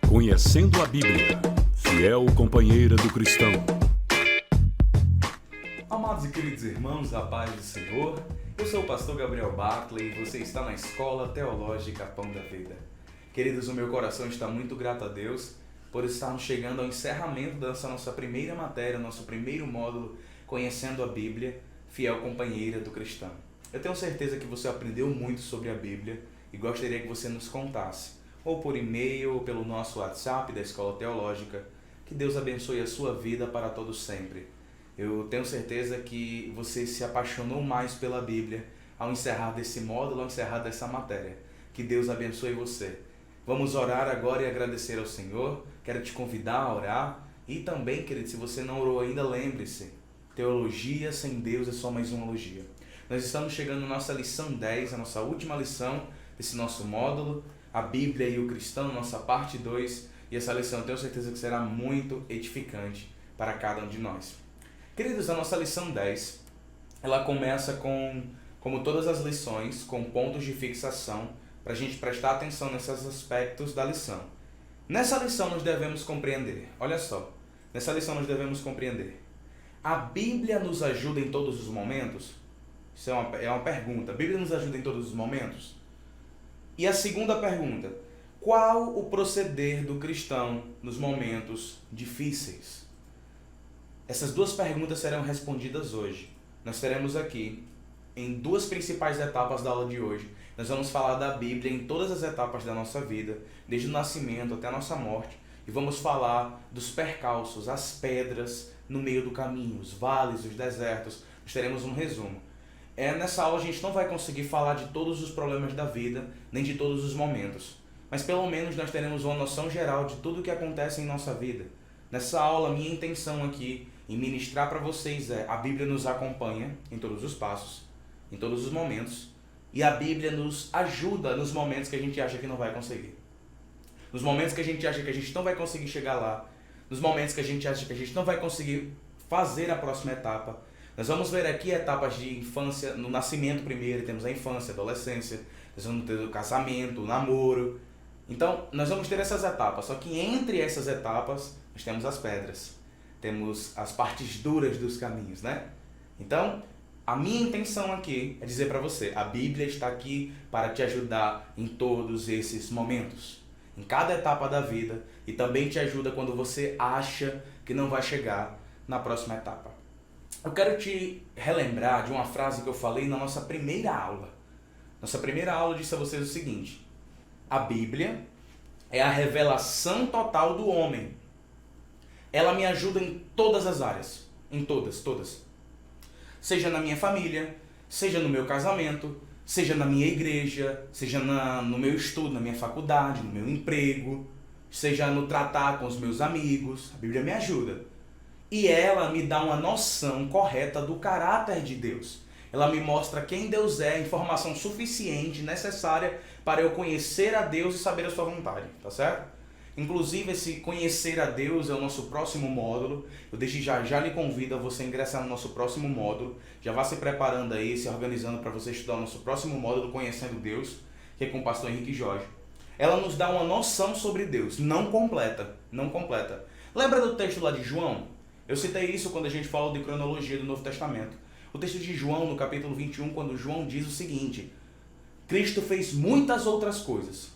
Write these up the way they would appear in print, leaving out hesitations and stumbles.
Conhecendo a Bíblia, fiel companheira do cristão. Amados e queridos irmãos, a paz do Senhor, eu sou o pastor Gabriel Bartley e você está na Escola Teológica Pão da Vida. Queridos, o meu coração está muito grato a Deus por estarmos chegando ao encerramento dessa nossa primeira matéria, nosso primeiro módulo, Conhecendo a Bíblia, fiel companheira do cristão. Eu tenho certeza que você aprendeu muito sobre a Bíblia e gostaria que você nos contasse, ou por e-mail, ou pelo nosso WhatsApp da Escola Teológica. Que Deus abençoe a sua vida para todos sempre. Eu tenho certeza que você se apaixonou mais pela Bíblia ao encerrar desse módulo, ao encerrar dessa matéria. Que Deus abençoe você. Vamos orar agora e agradecer ao Senhor. Quero te convidar a orar. E também, querido, se você não orou ainda, lembre-se. Teologia sem Deus é só mais uma logia. Nós estamos chegando na nossa lição 10, a nossa última lição desse nosso módulo, a Bíblia e o cristão, nossa parte 2. E essa lição eu tenho certeza que será muito edificante para cada um de nós. Queridos, a nossa lição 10, ela começa como todas as lições, com pontos de fixação, para a gente prestar atenção nesses aspectos da lição. Nessa lição nós devemos compreender, olha só, nessa lição nós devemos compreender. A Bíblia nos ajuda em todos os momentos? Isso é uma pergunta. A Bíblia nos ajuda em todos os momentos? E a segunda pergunta, qual o proceder do cristão nos momentos difíceis? Essas duas perguntas serão respondidas hoje. Nós teremos aqui, em duas principais etapas da aula de hoje, nós vamos falar da Bíblia em todas as etapas da nossa vida, desde o nascimento até a nossa morte, e vamos falar dos percalços, as pedras no meio do caminho, os vales, os desertos. Nós teremos um resumo. Nessa aula a gente não vai conseguir falar de todos os problemas da vida, nem de todos os momentos, mas pelo menos nós teremos uma noção geral de tudo o que acontece em nossa vida. Nessa aula, minha intenção aqui em ministrar para vocês a Bíblia nos acompanha em todos os passos, em todos os momentos, e a Bíblia nos ajuda nos momentos que a gente acha que não vai conseguir. Nos momentos que a gente acha que a gente não vai conseguir chegar lá, nos momentos que a gente acha que a gente não vai conseguir fazer a próxima etapa. Nós vamos ver aqui etapas de infância, no nascimento primeiro, temos a infância, a adolescência, nós vamos ter o casamento, o namoro. Então, nós vamos ter essas etapas, só que entre essas etapas, nós temos as pedras, temos as partes duras dos caminhos, né? Então, a minha intenção aqui é dizer para você, a Bíblia está aqui para te ajudar em todos esses momentos, em cada etapa da vida, e também te ajuda quando você acha que não vai chegar na próxima etapa. Eu quero te relembrar de uma frase que eu falei na nossa primeira aula. Nossa primeira aula eu disse a vocês o seguinte: a Bíblia é a revelação total do homem. Ela me ajuda em todas as áreas, em todas. Seja na minha família, seja no meu casamento, seja na minha igreja, seja no meu estudo, na minha faculdade, no meu emprego, seja no tratar com os meus amigos. A Bíblia me ajuda. E ela me dá uma noção correta do caráter de Deus. Ela me mostra quem Deus é, informação suficiente, necessária para eu conhecer a Deus e saber a sua vontade, tá certo? Inclusive, esse conhecer a Deus é o nosso próximo módulo. Eu desde já lhe convido a você ingressar no nosso próximo módulo. Já vá se preparando aí, se organizando para você estudar o nosso próximo módulo, Conhecendo Deus, que é com o pastor Henrique Jorge. Ela nos dá uma noção sobre Deus, não completa. Lembra do texto lá de João? Eu citei isso quando a gente falou de cronologia do Novo Testamento. O texto de João, no capítulo 21, quando João diz o seguinte: Cristo fez muitas outras coisas,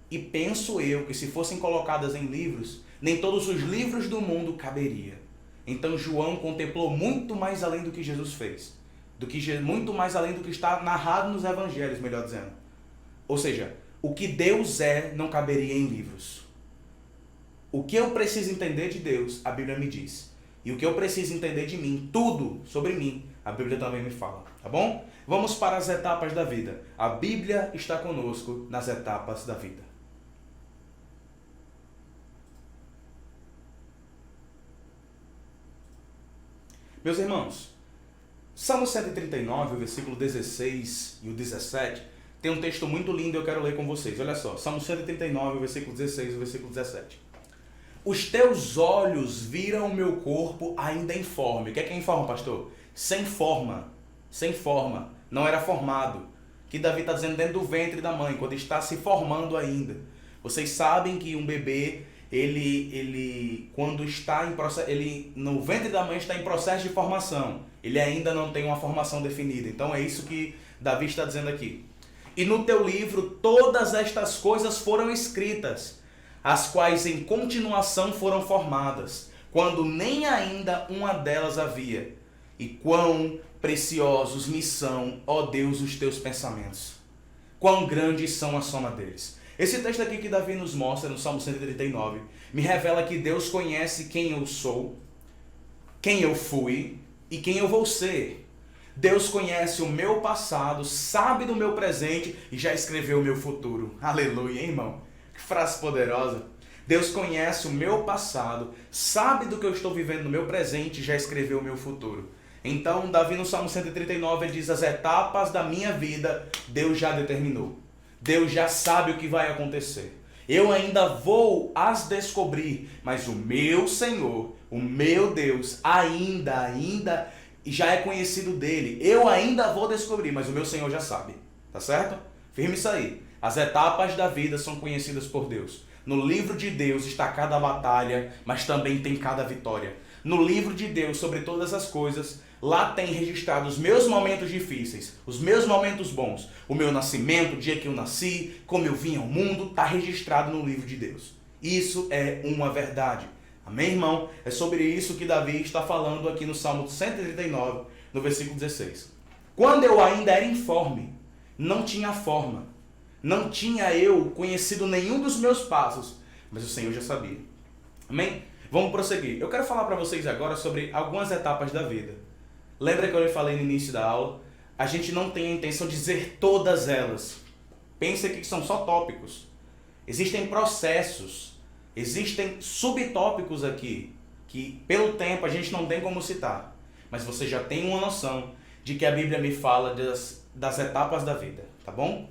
e penso eu que se fossem colocadas em livros, nem todos os livros do mundo caberia. Então João contemplou muito mais além do que Jesus fez, muito mais além do que está narrado nos evangelhos, melhor dizendo. Ou seja, o que Deus é não caberia em livros. O que eu preciso entender de Deus, a Bíblia me diz. E o que eu preciso entender de mim, tudo sobre mim, a Bíblia também me fala, tá bom? Vamos para as etapas da vida. A Bíblia está conosco nas etapas da vida. Meus irmãos, Salmo 139, o versículo 16 e o 17, tem um texto muito lindo e eu quero ler com vocês. Olha só, Salmo 139, o versículo 16 e o versículo 17. Os teus olhos viram o meu corpo ainda informe. O que é informe, pastor? Sem forma. Não era formado. Que Davi está dizendo dentro do ventre da mãe, quando está se formando ainda. Vocês sabem que um bebê, ele quando está em processo, ele no ventre da mãe está em processo de formação. Ele ainda não tem uma formação definida. Então é isso que Davi está dizendo aqui. E no teu livro todas estas coisas foram escritas, as quais em continuação foram formadas, quando nem ainda uma delas havia. E quão preciosos me são, ó Deus, os teus pensamentos. Quão grandes são a soma deles. Esse texto aqui que Davi nos mostra no Salmo 139 me revela que Deus conhece quem eu sou, quem eu fui e quem eu vou ser. Deus conhece o meu passado, sabe do meu presente e já escreveu o meu futuro. Aleluia, hein, irmão? Que frase poderosa. Deus conhece o meu passado, sabe do que eu estou vivendo no meu presente e já escreveu o meu futuro. Então, Davi no Salmo 139 ele diz: as etapas da minha vida Deus já determinou. Deus já sabe o que vai acontecer. Eu ainda vou as descobrir, mas o meu Senhor, o meu Deus, ainda já é conhecido dele. Eu ainda vou descobrir, mas o meu Senhor já sabe. Tá certo? Firme isso aí. As etapas da vida são conhecidas por Deus. No livro de Deus está cada batalha, mas também tem cada vitória. No livro de Deus, sobre todas as coisas, lá tem registrado os meus momentos difíceis, os meus momentos bons, o meu nascimento, o dia que eu nasci, como eu vim ao mundo, está registrado no livro de Deus. Isso é uma verdade. Amém, irmão? É sobre isso que Davi está falando aqui no Salmo 139, no versículo 16. Quando eu ainda era informe, não tinha forma, não tinha eu conhecido nenhum dos meus passos, mas o Senhor já sabia. Amém? Vamos prosseguir. Eu quero falar para vocês agora sobre algumas etapas da vida. Lembra que eu lhe falei no início da aula? A gente não tem a intenção de dizer todas elas. Pensa que são só tópicos. Existem processos, existem subtópicos aqui, que pelo tempo a gente não tem como citar. Mas você já tem uma noção de que a Bíblia me fala das etapas da vida, tá bom?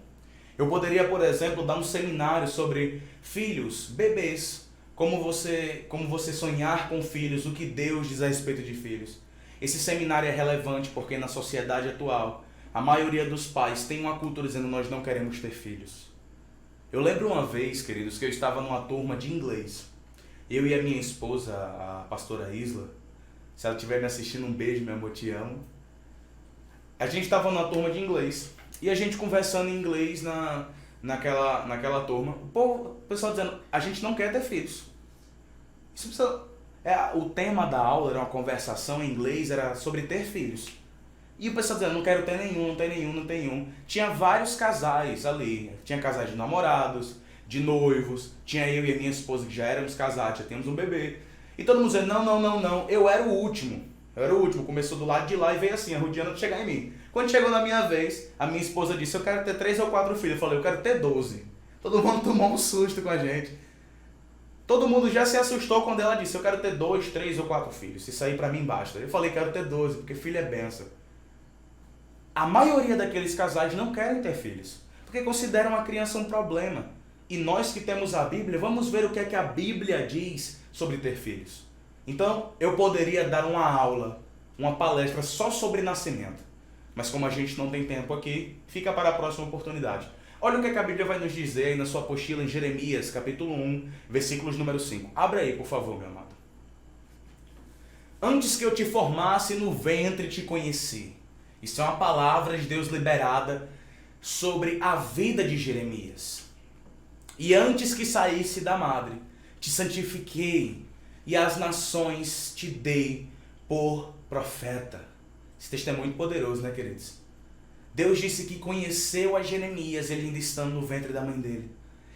Eu poderia, por exemplo, dar um seminário sobre filhos, bebês, como você sonhar com filhos, o que Deus diz a respeito de filhos. Esse seminário é relevante porque na sociedade atual, a maioria dos pais tem uma cultura dizendo: nós não queremos ter filhos. Eu lembro uma vez, queridos, que eu estava numa turma de inglês. Eu e a minha esposa, a pastora Isla, se ela estiver me assistindo, um beijo, meu amor, te amo. A gente estava numa turma de inglês e a gente conversando em inglês naquela turma. O pessoal dizendo: a gente não quer ter filhos. Isso precisa... o tema da aula era uma conversação em inglês, era sobre ter filhos. E o pessoal dizendo: não quero ter nenhum, não tem nenhum, não tem nenhum. Tinha vários casais ali. Tinha casais de namorados, de noivos. Tinha eu e a minha esposa que já éramos casados, já tínhamos um bebê. E todo mundo dizendo: não. Eu era o último. Começou do lado de lá e veio assim, arrodeando de chegar em mim. Quando chegou na minha vez, a minha esposa disse: eu quero ter 3 ou 4 filhos. Eu falei: eu quero ter 12. Todo mundo tomou um susto com a gente. Todo mundo já se assustou quando ela disse: eu quero ter 2, 3 ou 4 filhos. Isso aí pra mim basta. Eu falei: quero ter 12, porque filho é bênção. A maioria daqueles casais não querem ter filhos, porque consideram a criança um problema. E nós que temos a Bíblia, vamos ver o que é que a Bíblia diz sobre ter filhos. Então, eu poderia dar uma aula, uma palestra só sobre nascimento. Mas como a gente não tem tempo aqui, fica para a próxima oportunidade. Olha o que é que a Bíblia vai nos dizer aí na sua apostila em Jeremias, capítulo 1, versículos número 5. Abre aí, por favor, meu amado. Antes que eu te formasse no ventre te conheci. Isso é uma palavra de Deus liberada sobre a vida de Jeremias. E antes que saísse da madre, te santifiquei, e às nações te dei por profeta. Esse texto é muito poderoso, né, queridos? Deus disse que conheceu a Jeremias, ele ainda estando no ventre da mãe dele.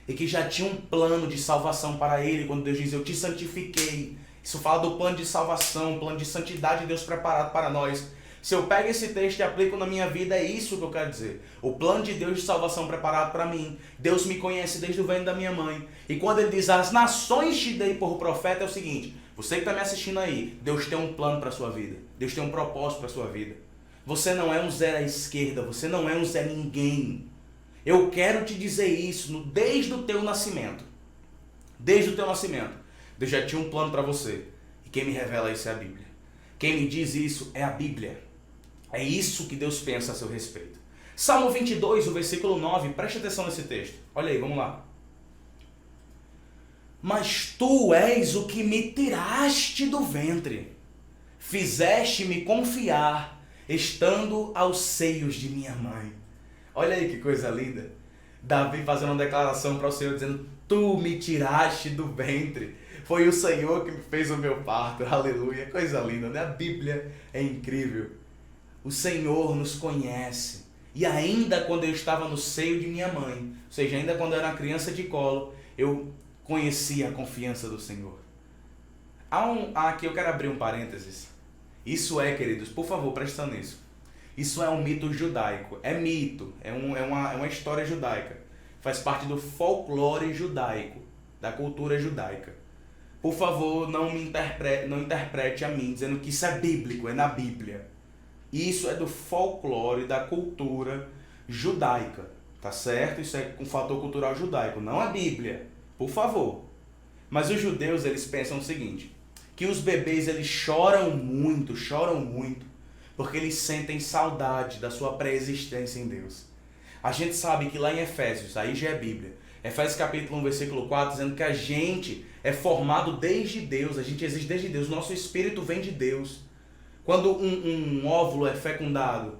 E que já tinha um plano de salvação para ele, quando Deus diz: eu te santifiquei. Isso fala do plano de salvação, plano de santidade de Deus preparado para nós. Se eu pego esse texto e aplico na minha vida, é isso que eu quero dizer. O plano de Deus de salvação preparado para mim. Deus me conhece desde o ventre da minha mãe. E quando ele diz: as nações te dei por profeta, é o seguinte: você que está me assistindo aí, Deus tem um plano para a sua vida. Deus tem um propósito para a sua vida. Você não é um zero à esquerda, você não é um zé ninguém. Eu quero te dizer isso desde o teu nascimento. Desde o teu nascimento. Deus já tinha um plano para você. E quem me revela isso é a Bíblia. Quem me diz isso é a Bíblia. É isso que Deus pensa a seu respeito. Salmo 22, o versículo 9, preste atenção nesse texto. Olha aí, vamos lá. Mas tu és o que me tiraste do ventre, fizeste-me confiar, estando aos seios de minha mãe. Olha aí que coisa linda. Davi fazendo uma declaração para o Senhor, dizendo: tu me tiraste do ventre. Foi o Senhor que me fez o meu parto. Aleluia. Coisa linda, né? A Bíblia é incrível. O Senhor nos conhece. E ainda quando eu estava no seio de minha mãe, ou seja, ainda quando eu era uma criança de colo, eu conhecia a confiança do Senhor. Aqui eu quero abrir um parênteses. Isso é, queridos, por favor, presta nisso. Isso é um mito judaico. É mito, é uma história judaica. Faz parte do folclore judaico, da cultura judaica. Por favor, não interprete a mim dizendo que isso é bíblico, é na Bíblia. Isso é do folclore, da cultura judaica, tá certo? Isso é um fator cultural judaico, não é Bíblia, por favor. Mas os judeus, eles pensam o seguinte, que os bebês, eles choram muito, porque eles sentem saudade da sua pré-existência em Deus. A gente sabe que lá em Efésios, aí já é Bíblia, Efésios capítulo 1, versículo 4, dizendo que a gente é formado desde Deus, a gente existe desde Deus, nosso espírito vem de Deus. Quando um óvulo é fecundado,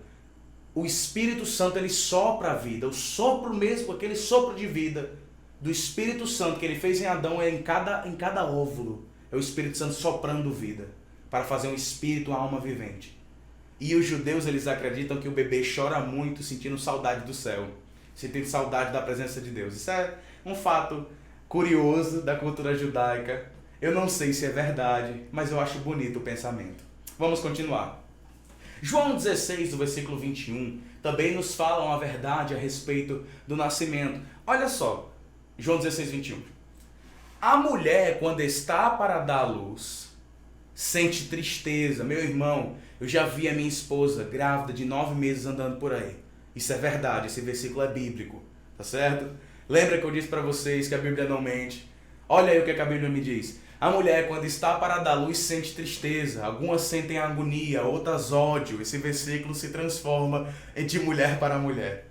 o Espírito Santo, ele sopra a vida, o sopro mesmo, aquele sopro de vida do Espírito Santo que ele fez em Adão é em cada óvulo, é o Espírito Santo soprando vida, para fazer um espírito, uma alma vivente. E os judeus, eles acreditam que o bebê chora muito, sentindo saudade do céu, sentindo saudade da presença de Deus. Isso é um fato curioso da cultura judaica. Eu não sei se é verdade, mas eu acho bonito o pensamento. Vamos continuar. João 16, do versículo 21, também nos fala uma verdade a respeito do nascimento. Olha só, João 16, 21. A mulher, quando está para dar à luz, sente tristeza. Meu irmão, eu já vi a minha esposa grávida de 9 meses andando por aí. Isso é verdade, esse versículo é bíblico, tá certo? Lembra que eu disse para vocês que a Bíblia não mente? Olha aí o que a Bíblia me diz. A mulher, quando está para dar luz, sente tristeza. Algumas sentem agonia, outras ódio. Esse versículo se transforma de mulher para mulher.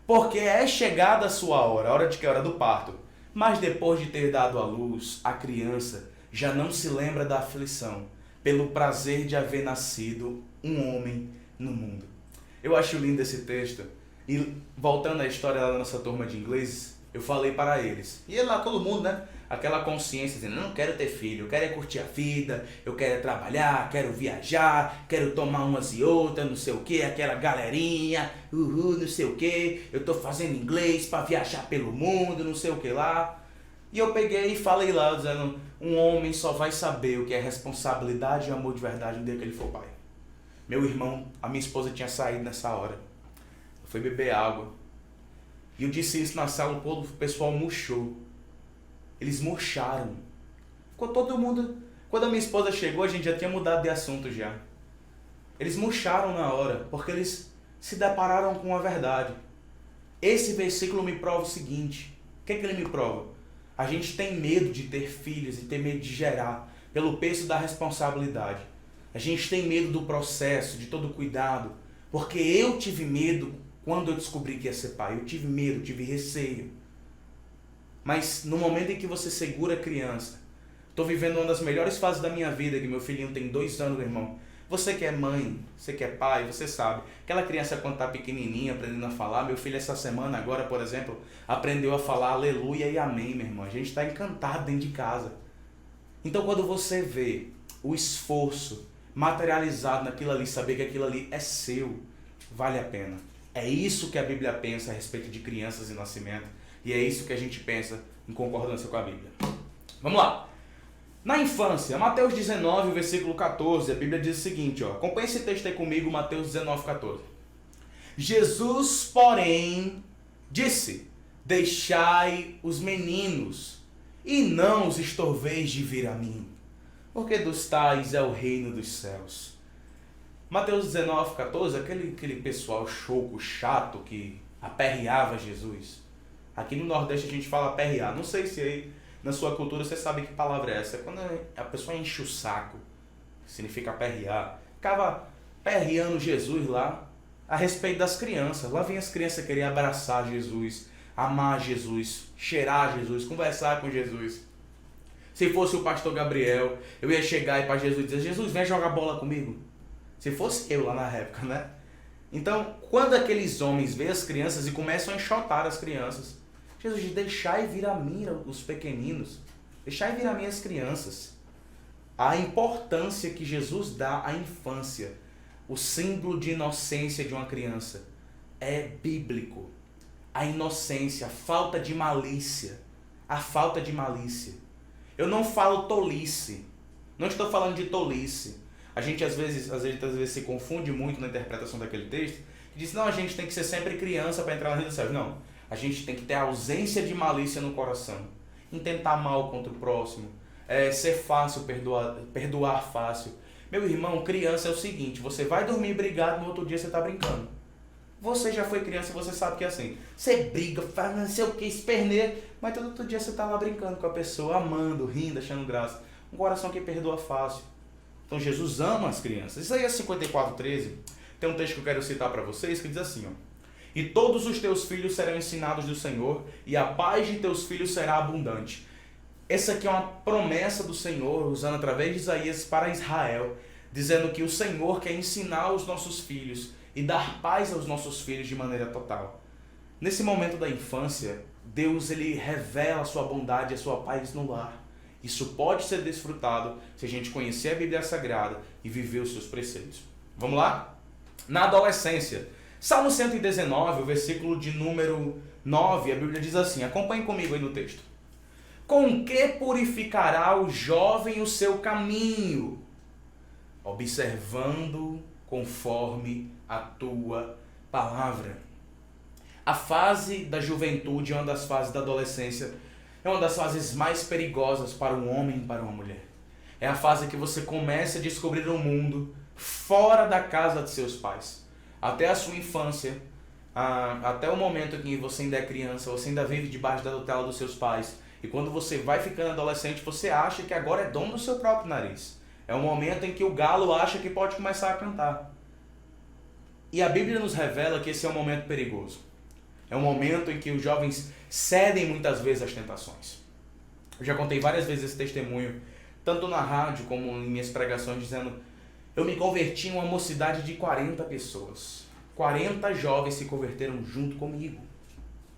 Porque é chegada a sua hora, a hora de que? A hora do parto. Mas depois de ter dado à luz, a criança já não se lembra da aflição, pelo prazer de haver nascido um homem no mundo. Eu acho lindo esse texto. E voltando à história da nossa turma de inglês, eu falei para eles. E lá todo mundo, né? Aquela consciência dizendo, não quero ter filho, eu quero é curtir a vida, eu quero é trabalhar, quero viajar, quero tomar umas e outras, não sei o que, aquela galerinha, não sei o que, eu tô fazendo inglês para viajar pelo mundo, não sei o que lá. E eu peguei e falei lá, dizendo, um homem só vai saber o que é responsabilidade e amor de verdade no dia que ele for pai. Meu irmão, a minha esposa tinha saído nessa hora, eu fui beber água, e eu disse isso na sala, o pessoal murchou. Eles murcharam. Ficou todo mundo... Quando a minha esposa chegou, a gente já tinha mudado de assunto já. Eles murcharam na hora, porque eles se depararam com a verdade. Esse versículo me prova o seguinte. O que é que ele me prova? A gente tem medo de ter filhos e ter medo de gerar, pelo peso da responsabilidade. A gente tem medo do processo, de todo o cuidado, porque eu tive medo quando eu descobri que ia ser pai. Eu tive medo, tive receio. Mas no momento em que você segura a criança, estou vivendo uma das melhores fases da minha vida, que meu filhinho tem 2 anos, meu irmão. Você que é mãe, você que é pai, você sabe. Aquela criança quando está pequenininha, aprendendo a falar, meu filho essa semana agora, por exemplo, aprendeu a falar aleluia e amém, meu irmão. A gente está encantado dentro de casa. Então quando você vê o esforço materializado naquilo ali, saber que aquilo ali é seu, vale a pena. É isso que a Bíblia pensa a respeito de crianças e nascimento. E é isso que a gente pensa em concordância com a Bíblia. Vamos lá. Na infância, Mateus 19, versículo 14, a Bíblia diz o seguinte, ó, acompanhe esse texto aí comigo, Mateus 19, 14. Jesus, porém, disse, deixai os meninos, e não os estorveis de vir a mim, porque dos tais é o reino dos céus. Mateus 19, 14, aquele pessoal choco, chato, que aperreava Jesus. Aqui no Nordeste a gente fala aperrear. Não sei se aí na sua cultura você sabe que palavra é essa. É quando a pessoa enche o saco, significa aperrear. Ficava aperreando Jesus lá a respeito das crianças. Lá vem as crianças querer abraçar Jesus, amar Jesus, cheirar Jesus, conversar com Jesus. Se fosse o pastor Gabriel, eu ia chegar aí para Jesus e dizer, Jesus, vem jogar bola comigo. Se fosse eu lá na época, né? Então, quando aqueles homens veem as crianças e começam a enxotar as crianças, Jesus diz, deixai vir a mim os pequeninos, deixai vir a mim as crianças. A importância que Jesus dá à infância, o símbolo de inocência de uma criança, é bíblico. A inocência, a falta de malícia. A falta de malícia. Eu não falo tolice. Não estou falando de tolice. A gente às vezes se confunde muito na interpretação daquele texto. E diz, não, a gente tem que ser sempre criança para entrar no reino dos céus. Não. A gente tem que ter a ausência de malícia no coração. Intentar mal contra o próximo. Ser fácil, perdoar fácil. Meu irmão, criança é o seguinte, você vai dormir brigado, no outro dia você está brincando. Você já foi criança e você sabe que é assim. Você briga, faz não sei o que, esperneia, mas todo outro dia você está lá brincando com a pessoa, amando, rindo, achando graça. Um coração que perdoa fácil. Então Jesus ama as crianças. Isaías 54:13, tem um texto que eu quero citar para vocês que diz assim, ó. E todos os teus filhos serão ensinados do Senhor, e a paz de teus filhos será abundante. Essa aqui é uma promessa do Senhor, usando através de Isaías para Israel, dizendo que o Senhor quer ensinar os nossos filhos e dar paz aos nossos filhos de maneira total. Nesse momento da infância, Deus ele revela a sua bondade e a sua paz no lar. Isso pode ser desfrutado se a gente conhecer a Bíblia Sagrada e viver os seus preceitos. Vamos lá? Na adolescência, Salmo 119, o versículo de número 9, a Bíblia diz assim, acompanhe comigo aí no texto. Com que purificará o jovem o seu caminho? Observando conforme a tua palavra. A fase da juventude é uma das fases da adolescência, é uma das fases mais perigosas para um homem e para uma mulher. É a fase que você começa a descobrir o mundo fora da casa de seus pais. Até a sua infância, até o momento em que você ainda é criança, você ainda vive debaixo da tutela dos seus pais. E quando você vai ficando adolescente, você acha que agora é dono do seu próprio nariz. É o momento em que o galo acha que pode começar a cantar. E a Bíblia nos revela que esse é um momento perigoso. É um momento em que os jovens cedem muitas vezes às tentações. Eu já contei várias vezes esse testemunho, tanto na rádio como em minhas pregações, dizendo: eu me converti em uma mocidade de 40 pessoas. 40 jovens se converteram junto comigo.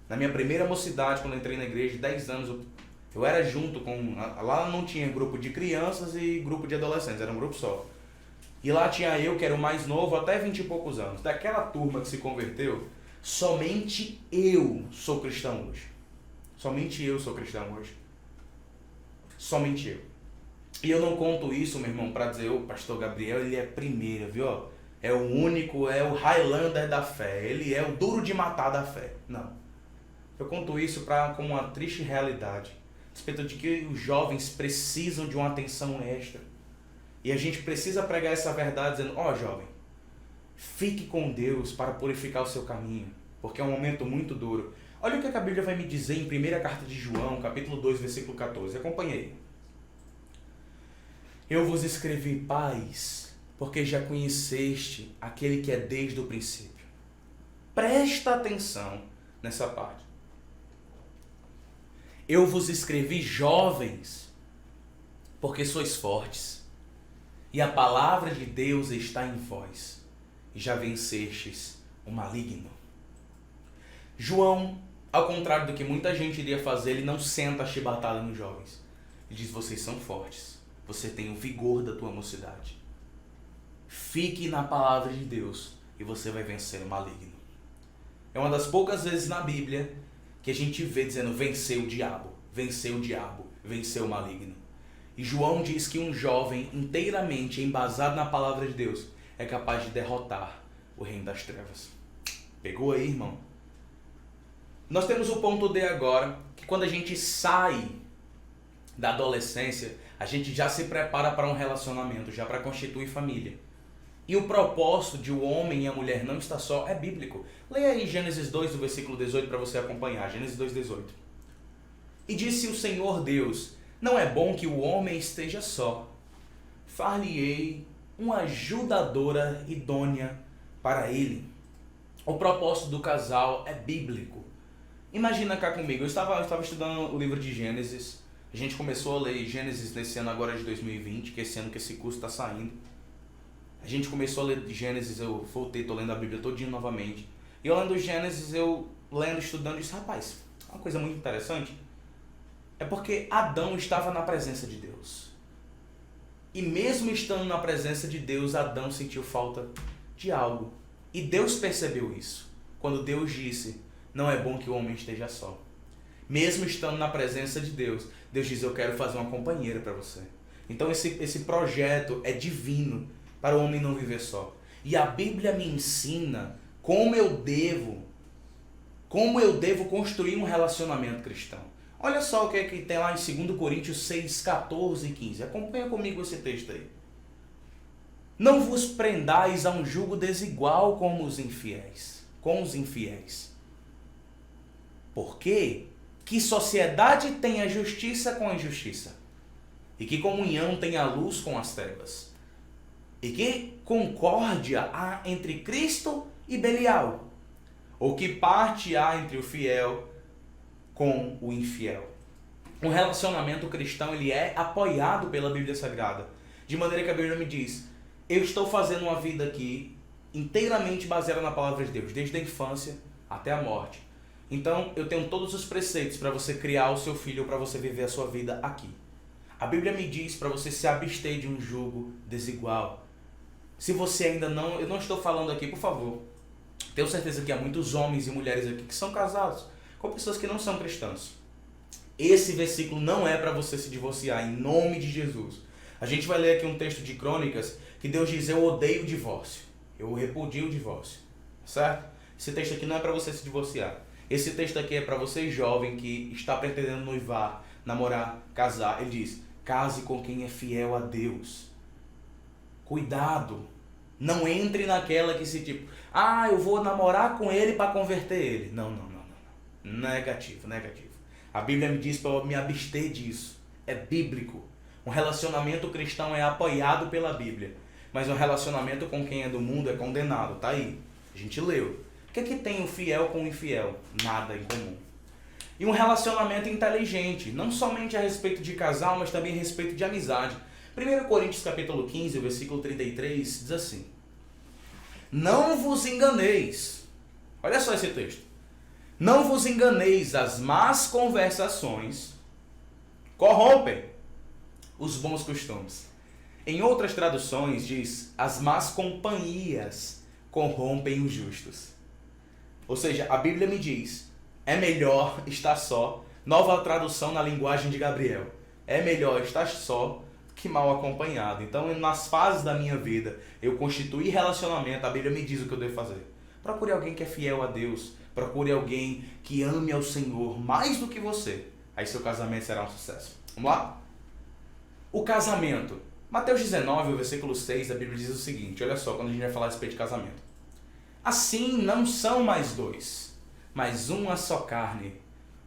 Na minha primeira mocidade, quando eu entrei na igreja, de 10 anos, eu era junto com... Lá não tinha grupo de crianças e grupo de adolescentes, era um grupo só. E lá tinha eu, que era o mais novo, até 20 e poucos anos. Daquela turma que se converteu, somente eu sou cristão hoje. Somente eu sou cristão hoje. Somente eu. E eu não conto isso, meu irmão, para dizer, o pastor Gabriel, ele é primeiro, viu? É o único, é o Highlander da fé. Ele é o duro de matar da fé. Não. Eu conto isso como uma triste realidade. A respeito de que os jovens precisam de uma atenção extra. E a gente precisa pregar essa verdade dizendo: ó, jovem, fique com Deus para purificar o seu caminho. Porque é um momento muito duro. Olha o que a Bíblia vai me dizer em 1ª carta de João, capítulo 2, versículo 14. Acompanhe aí. Eu vos escrevi, pais, porque já conheceste aquele que é desde o princípio. Presta atenção nessa parte. Eu vos escrevi, jovens, porque sois fortes, e a palavra de Deus está em vós, e já vencestes o maligno. João, ao contrário do que muita gente iria fazer, ele não senta a chibatada nos jovens. Ele diz: vocês são fortes, você tem o vigor da tua mocidade. Fique na palavra de Deus e você vai vencer o maligno. É uma das poucas vezes na Bíblia que a gente vê dizendo: venceu o diabo, venceu o diabo, venceu o maligno. E João diz que um jovem inteiramente embasado na palavra de Deus é capaz de derrotar o reino das trevas. Pegou aí, irmão? Nós temos o ponto D agora, que quando a gente sai da adolescência, a gente já se prepara para um relacionamento, já para constituir família. E o propósito de o homem e a mulher não estar só é bíblico. Leia aí Gênesis 2, do versículo 18, para você acompanhar. Gênesis 2, 18. E disse o Senhor Deus: não é bom que o homem esteja só. Far-lhe-ei uma ajudadora idônea para ele. O propósito do casal é bíblico. Imagina cá comigo, eu estava estudando o livro de Gênesis, A gente começou a ler Gênesis nesse ano agora de 2020, que é esse ano que esse curso está saindo. A gente começou a ler Gênesis, eu voltei, estou lendo a Bíblia todinha novamente. E eu lendo Gênesis, estudando, disse, rapaz, uma coisa muito interessante é porque Adão estava na presença de Deus. E mesmo estando na presença de Deus, Adão sentiu falta de algo. E Deus percebeu isso, quando Deus disse, não é bom que o homem esteja só. Mesmo estando na presença de Deus, Deus diz, eu quero fazer uma companheira para você. Então esse projeto é divino para o homem não viver só. E a Bíblia me ensina como eu devo construir um relacionamento cristão. Olha só o que é que tem lá em 2 Coríntios 6, 14 e 15. Acompanha comigo esse texto aí. Não vos prendais a um jugo desigual com os infiéis. Por quê? Que sociedade tem a justiça com a injustiça? E que comunhão tem a luz com as trevas? E que concórdia há entre Cristo e Belial? Ou que parte há entre o fiel com o infiel? Um relacionamento cristão, ele é apoiado pela Bíblia Sagrada. De maneira que a Bíblia me diz, eu estou fazendo uma vida aqui inteiramente baseada na palavra de Deus, desde a infância até a morte. Então, eu tenho todos os preceitos para você criar o seu filho, para você viver a sua vida aqui. A Bíblia me diz para você se abster de um jugo desigual. Se você ainda não... Eu não estou falando aqui, por favor. Tenho certeza que há muitos homens e mulheres aqui que são casados com pessoas que não são cristãs. Esse versículo não é para você se divorciar, em nome de Jesus. A gente vai ler aqui um texto de Crônicas que Deus diz, eu odeio o divórcio. Eu repudio o divórcio. Certo? Esse texto aqui não é para você se divorciar. Esse texto aqui é para você jovem que está pretendendo noivar, namorar, casar. Ele diz, case com quem é fiel a Deus. Cuidado. Não entre naquela que se tipo, eu vou namorar com ele para converter ele. Não. Negativo. A Bíblia me diz para eu me abster disso. É bíblico. Um relacionamento cristão é apoiado pela Bíblia. Mas um relacionamento com quem é do mundo é condenado. Tá aí. A gente leu. O que tem o fiel com o infiel? Nada em comum. E um relacionamento inteligente, não somente a respeito de casal, mas também a respeito de amizade. 1 Coríntios capítulo 15, versículo 33, diz assim, não vos enganeis. Olha só esse texto. Não vos enganeis, as más conversações corrompem os bons costumes. Em outras traduções diz, as más companhias corrompem os justos. Ou seja, a Bíblia me diz, é melhor estar só, nova tradução na linguagem de Gabriel, é melhor estar só que mal acompanhado. Então, nas fases da minha vida, eu constituí relacionamento, a Bíblia me diz o que eu devo fazer. Procure alguém que é fiel a Deus, procure alguém que ame ao Senhor mais do que você. Aí seu casamento será um sucesso. Vamos lá? O casamento. Mateus 19, versículo 6, a Bíblia diz o seguinte, olha só, quando a gente vai falar a respeito de casamento. Assim não são mais dois, mas uma só carne.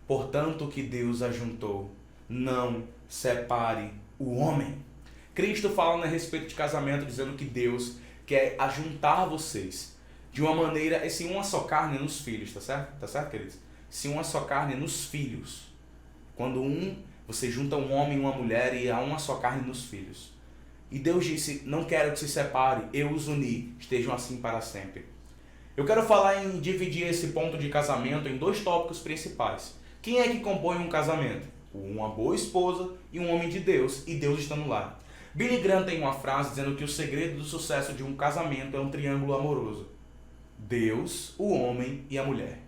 Portanto, o que Deus ajuntou, não separe o homem. Cristo fala a respeito de casamento, dizendo que Deus quer ajuntar vocês de uma maneira, esse uma só carne nos filhos, tá certo? Tá certo, queridos? Esse uma só carne nos filhos. Quando você junta um homem e uma mulher e há uma só carne nos filhos. E Deus disse, não quero que se separe, eu os uni, estejam assim para sempre. Eu quero falar em dividir esse ponto de casamento em dois tópicos principais. Quem é que compõe um casamento? Uma boa esposa e um homem de Deus, e Deus estando lá. Billy Graham tem uma frase dizendo que o segredo do sucesso de um casamento é um triângulo amoroso. Deus, o homem e a mulher.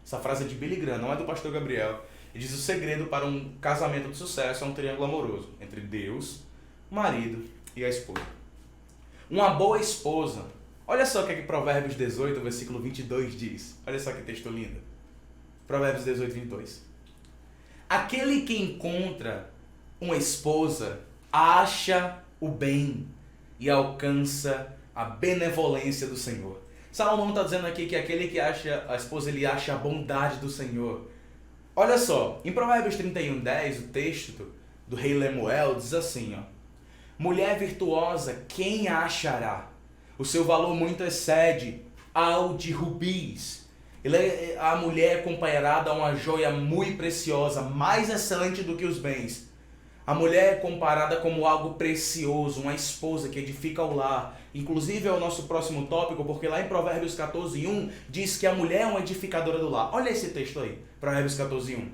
Essa frase é de Billy Graham, não é do pastor Gabriel. Ele diz o segredo para um casamento de sucesso é um triângulo amoroso entre Deus, o marido e a esposa. Uma boa esposa. Olha só o que Provérbios 18, versículo 22 diz. Olha só que texto lindo. Provérbios 18, 22. Aquele que encontra uma esposa acha o bem e alcança a benevolência do Senhor. Salomão está dizendo aqui que aquele que acha a esposa, ele acha a bondade do Senhor. Olha só, em Provérbios 31, 10, o texto do rei Lemuel diz assim, ó. Mulher virtuosa, quem a achará? O seu valor muito excede ao de rubis. A mulher é comparada a uma joia muito preciosa, mais excelente do que os bens. A mulher é comparada como algo precioso, uma esposa que edifica o lar. Inclusive é o nosso próximo tópico, porque lá em Provérbios 14:1 diz que a mulher é uma edificadora do lar. Olha esse texto aí, Provérbios 14:1.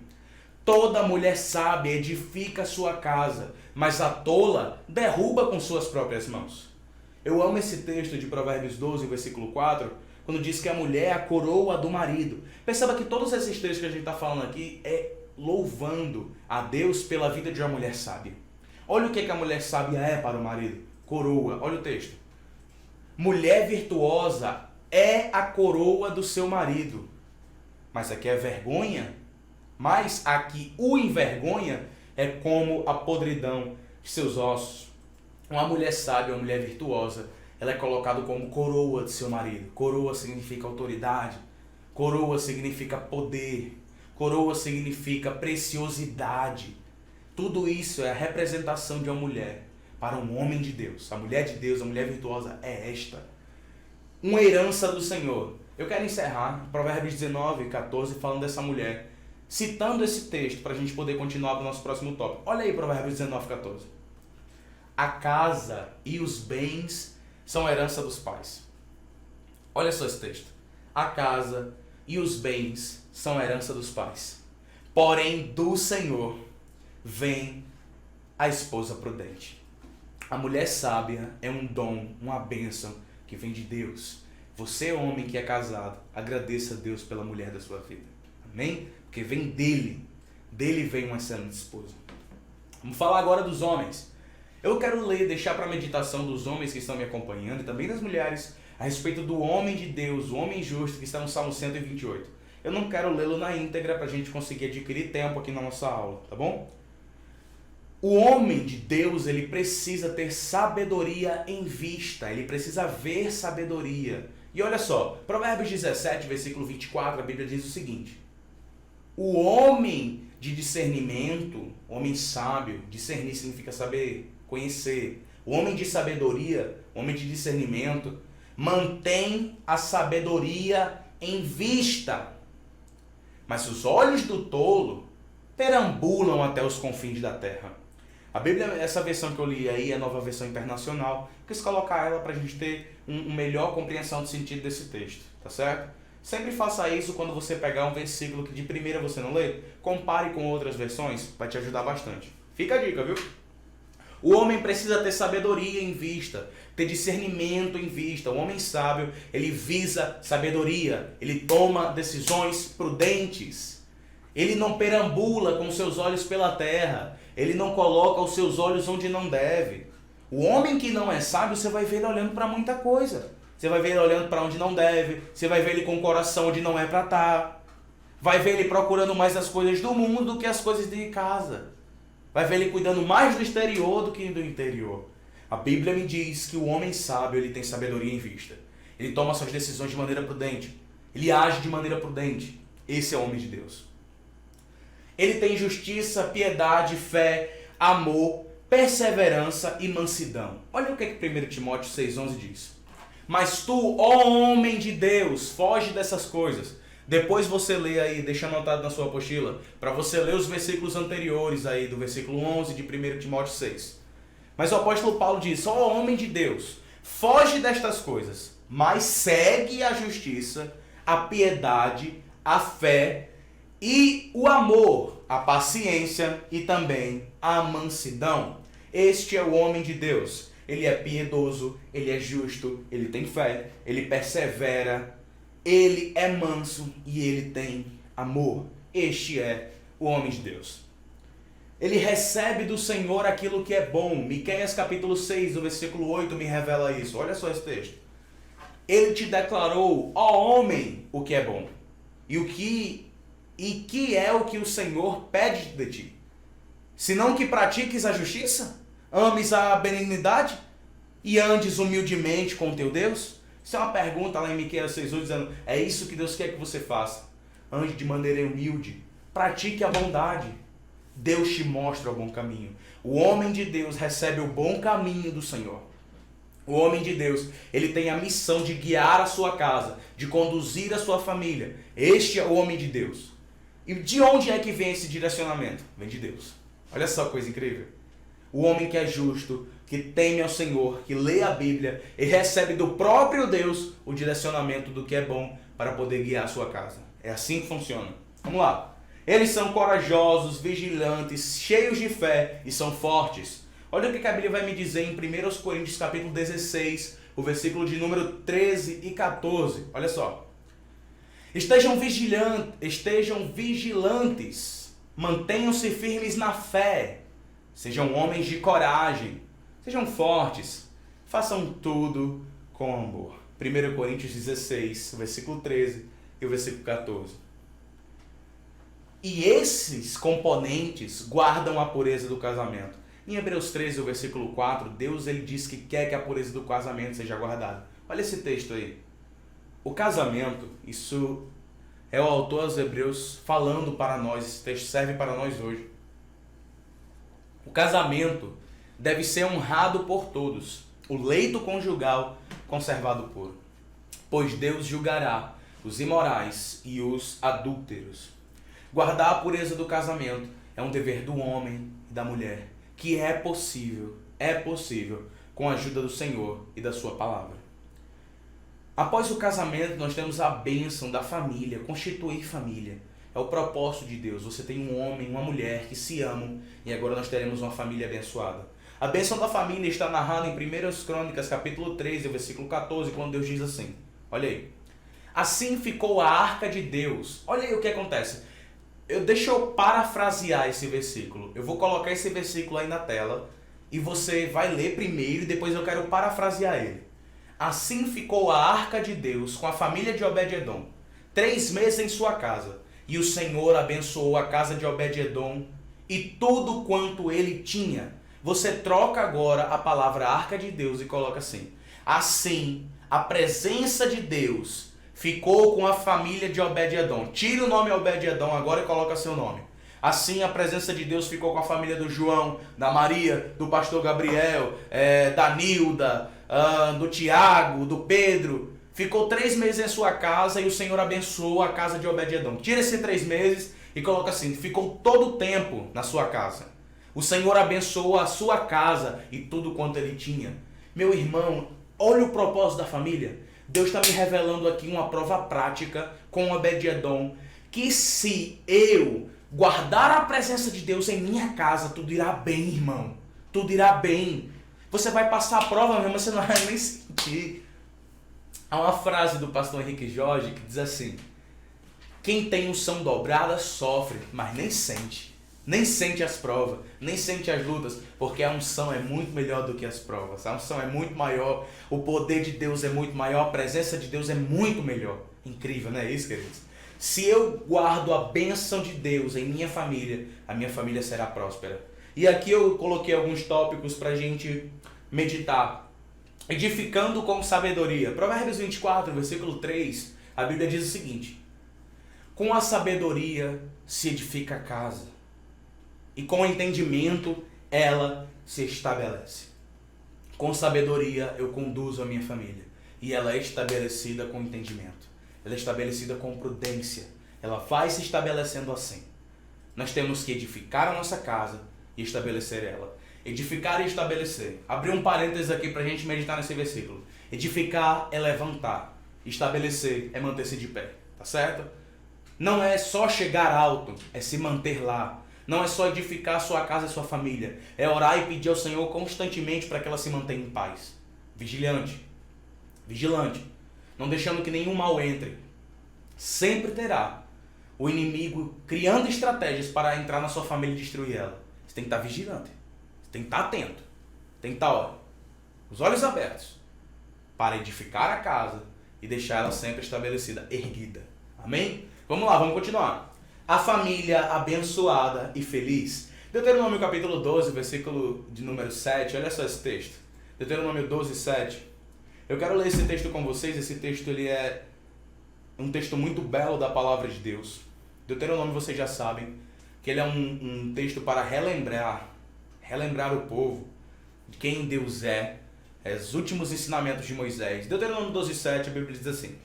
Toda mulher sábia edifica sua casa, mas a tola derruba com suas próprias mãos. Eu amo esse texto de Provérbios 12, versículo 4, quando diz que a mulher é a coroa do marido. Perceba que todos esses textos que a gente está falando aqui é louvando a Deus pela vida de uma mulher sábia. Olha o que a mulher sábia é para o marido. Coroa. Olha o texto. Mulher virtuosa é a coroa do seu marido. Mas aqui é vergonha. Mas aqui o envergonha é como a podridão de seus ossos. Uma mulher sábia, uma mulher virtuosa, ela é colocada como coroa de seu marido. Coroa significa autoridade. Coroa significa poder. Coroa significa preciosidade. Tudo isso é a representação de uma mulher para um homem de Deus. A mulher de Deus, a mulher virtuosa é esta. Uma herança do Senhor. Eu quero encerrar Provérbios 19:14 falando dessa mulher, citando esse texto para a gente poder continuar para o nosso próximo tópico. Olha aí Provérbios 19:14. A casa e os bens são herança dos pais. Olha só esse texto. A casa e os bens são herança dos pais. Porém, do Senhor vem a esposa prudente. A mulher sábia é um dom, uma bênção que vem de Deus. Você, homem que é casado, agradeça a Deus pela mulher da sua vida. Amém? Porque vem dele. Dele vem uma excelente esposa. Vamos falar agora dos homens. Eu quero deixar para a meditação dos homens que estão me acompanhando e também das mulheres a respeito do homem de Deus, o homem justo que está no Salmo 128. Eu não quero lê-lo na íntegra para a gente conseguir adquirir tempo aqui na nossa aula, tá bom? O homem de Deus, ele precisa ter sabedoria em vista, ele precisa ver sabedoria. E olha só, Provérbios 17, versículo 24, a Bíblia diz o seguinte: o homem de discernimento, homem sábio, discernir significa saber, conhecer. O homem de sabedoria, homem de discernimento, mantém a sabedoria em vista. Mas os olhos do tolo perambulam até os confins da terra. A Bíblia, essa versão que eu li aí, é a Nova Versão Internacional. Quis colocar ela para a gente ter uma melhor compreensão do sentido desse texto, tá certo? Sempre faça isso quando você pegar um versículo que de primeira você não lê. Compare com outras versões, vai te ajudar bastante. Fica a dica, viu? O homem precisa ter sabedoria em vista, ter discernimento em vista. O homem sábio, ele visa sabedoria, ele toma decisões prudentes. Ele não perambula com seus olhos pela terra, ele não coloca os seus olhos onde não deve. O homem que não é sábio, você vai ver ele olhando para muita coisa. Você vai ver ele olhando para onde não deve, você vai ver ele com o coração onde não é para estar. Vai ver ele procurando mais as coisas do mundo do que as coisas de casa. Vai ver ele cuidando mais do exterior do que do interior. A Bíblia me diz que o homem sábio, ele tem sabedoria em vista. Ele toma suas decisões de maneira prudente. Ele age de maneira prudente. Esse é o homem de Deus. Ele tem justiça, piedade, fé, amor, perseverança e mansidão. Olha o que 1 Timóteo 6,11 diz. Mas tu, ó homem de Deus, foge dessas coisas. Depois você lê aí, deixa anotado na sua apostila, para você ler os versículos anteriores aí, do versículo 11 de 1 Timóteo 6. Mas o apóstolo Paulo diz, ó homem de Deus, foge destas coisas, mas segue a justiça, a piedade, a fé e o amor, a paciência e também a mansidão. Este é o homem de Deus. Ele é piedoso, ele é justo, ele tem fé, ele persevera, ele é manso e ele tem amor. Este é o homem de Deus. Ele recebe do Senhor aquilo que é bom. Miqueias capítulo 6, no versículo 8 me revela isso. Olha só esse texto. Ele te declarou, ó homem, o que é bom. E que é o que o Senhor pede de ti. Senão que pratiques a justiça, ames a benignidade e andes humildemente com o teu Deus. Isso é uma pergunta lá em Miqueias 6,8, dizendo, é isso que Deus quer que você faça. Ande de maneira humilde, pratique a bondade. Deus te mostra o bom caminho. O homem de Deus recebe o bom caminho do Senhor. O homem de Deus, ele tem a missão de guiar a sua casa, de conduzir a sua família. Este é o homem de Deus. E de onde é que vem esse direcionamento? Vem de Deus. Olha só que coisa incrível. o homem que é justo, que teme ao Senhor, que lê a Bíblia e recebe do próprio Deus o direcionamento do que é bom para poder guiar a sua casa. É assim que funciona. Vamos lá. Eles são corajosos, vigilantes, cheios de fé e são fortes. Olha o que a Bíblia vai me dizer em 1 Coríntios capítulo 16, o versículo de número 13 e 14. Olha só. Estejam vigilantes, mantenham-se firmes na fé, sejam homens de coragem, sejam fortes, façam tudo com amor. 1 Coríntios 16, o versículo 13 e o versículo 14. E esses componentes guardam a pureza do casamento. Em Hebreus 13, o versículo 4, Deus ele diz que quer que a pureza do casamento seja guardada. Olha esse texto aí. O casamento, isso é o autor aos Hebreus falando para nós, esse texto serve para nós hoje. O casamento deve ser honrado por todos, o leito conjugal conservado puro, pois Deus julgará os imorais e os adúlteros. Guardar a pureza do casamento é um dever do homem e da mulher, que é possível com a ajuda do Senhor e da sua palavra. Após o casamento, nós temos a bênção da família, constituir família. É o propósito de Deus. Você tem um homem e uma mulher que se amam e agora nós teremos uma família abençoada. A bênção da família está narrada em 1 Crônicas, capítulo 13, versículo 14, quando Deus diz assim. Olha aí. Assim ficou a arca de Deus. Olha aí o que acontece. Deixa eu parafrasear esse versículo. Eu vou colocar esse versículo aí na tela e você vai ler primeiro e depois eu quero parafrasear ele. Assim ficou a arca de Deus com a família de Obed-edom, 3 meses em sua casa. E o Senhor abençoou a casa de Obed-edom e tudo quanto ele tinha. Você troca agora a palavra arca de Deus e coloca assim. Assim, a presença de Deus ficou com a família de Obed-edom. Tira o nome Obed-edom agora e coloca seu nome. Assim, a presença de Deus ficou com a família do João, da Maria, do pastor Gabriel, da Nilda, do Tiago, do Pedro. Ficou 3 meses em sua casa e o Senhor abençoou a casa de Obed-edom. Tira esses 3 meses e coloca assim, ficou todo o tempo na sua casa. O Senhor abençoou a sua casa e tudo quanto ele tinha. Meu irmão, olha o propósito da família. Deus está me revelando aqui uma prova prática com Obed-edom, que se eu guardar a presença de Deus em minha casa, tudo irá bem, irmão. Tudo irá bem. Você vai passar a prova mesmo, você não vai nem sentir. Há uma frase do pastor Henrique Jorge que diz assim: quem tem unção dobrada sofre, mas nem sente. Nem sente as provas, nem sente as lutas, porque a unção é muito melhor do que as provas. A unção é muito maior, o poder de Deus é muito maior, a presença de Deus é muito melhor. Incrível, não é isso, queridos? Se eu guardo a bênção de Deus em minha família, a minha família será próspera. E aqui eu coloquei alguns tópicos para a gente meditar. Edificando com sabedoria. Provérbios 24, versículo 3, a Bíblia diz o seguinte: com a sabedoria se edifica a casa, e com o entendimento ela se estabelece. Com sabedoria eu conduzo a minha família, e ela é estabelecida com entendimento. Ela é estabelecida com prudência. Ela vai se estabelecendo assim. Nós temos que edificar a nossa casa e estabelecer ela. Edificar e estabelecer. Abrir um parênteses aqui para a gente meditar nesse versículo. Edificar é levantar. Estabelecer é manter-se de pé. Tá certo? Não é só chegar alto, é se manter lá. Não é só edificar a sua casa e a sua família. É orar e pedir ao Senhor constantemente para que ela se mantenha em paz. Vigilante. Vigilante. Não deixando que nenhum mal entre. Sempre terá o inimigo criando estratégias para entrar na sua família e destruir ela. Você tem que estar vigilante. Você tem que estar atento. Tem que estar, ó, os olhos abertos para edificar a casa e deixar ela sempre estabelecida, erguida. Amém? Vamos lá, vamos continuar. A família abençoada e feliz. Deuteronômio capítulo 12, versículo de número 7. Olha só esse texto. Deuteronômio 12, 7. Eu quero ler esse texto com vocês. Esse texto ele é um texto muito belo da palavra de Deus. Deuteronômio, vocês já sabem que ele é um texto para relembrar o povo de quem Deus é, os últimos ensinamentos de Moisés. Deuteronômio 12, 7, a Bíblia diz assim: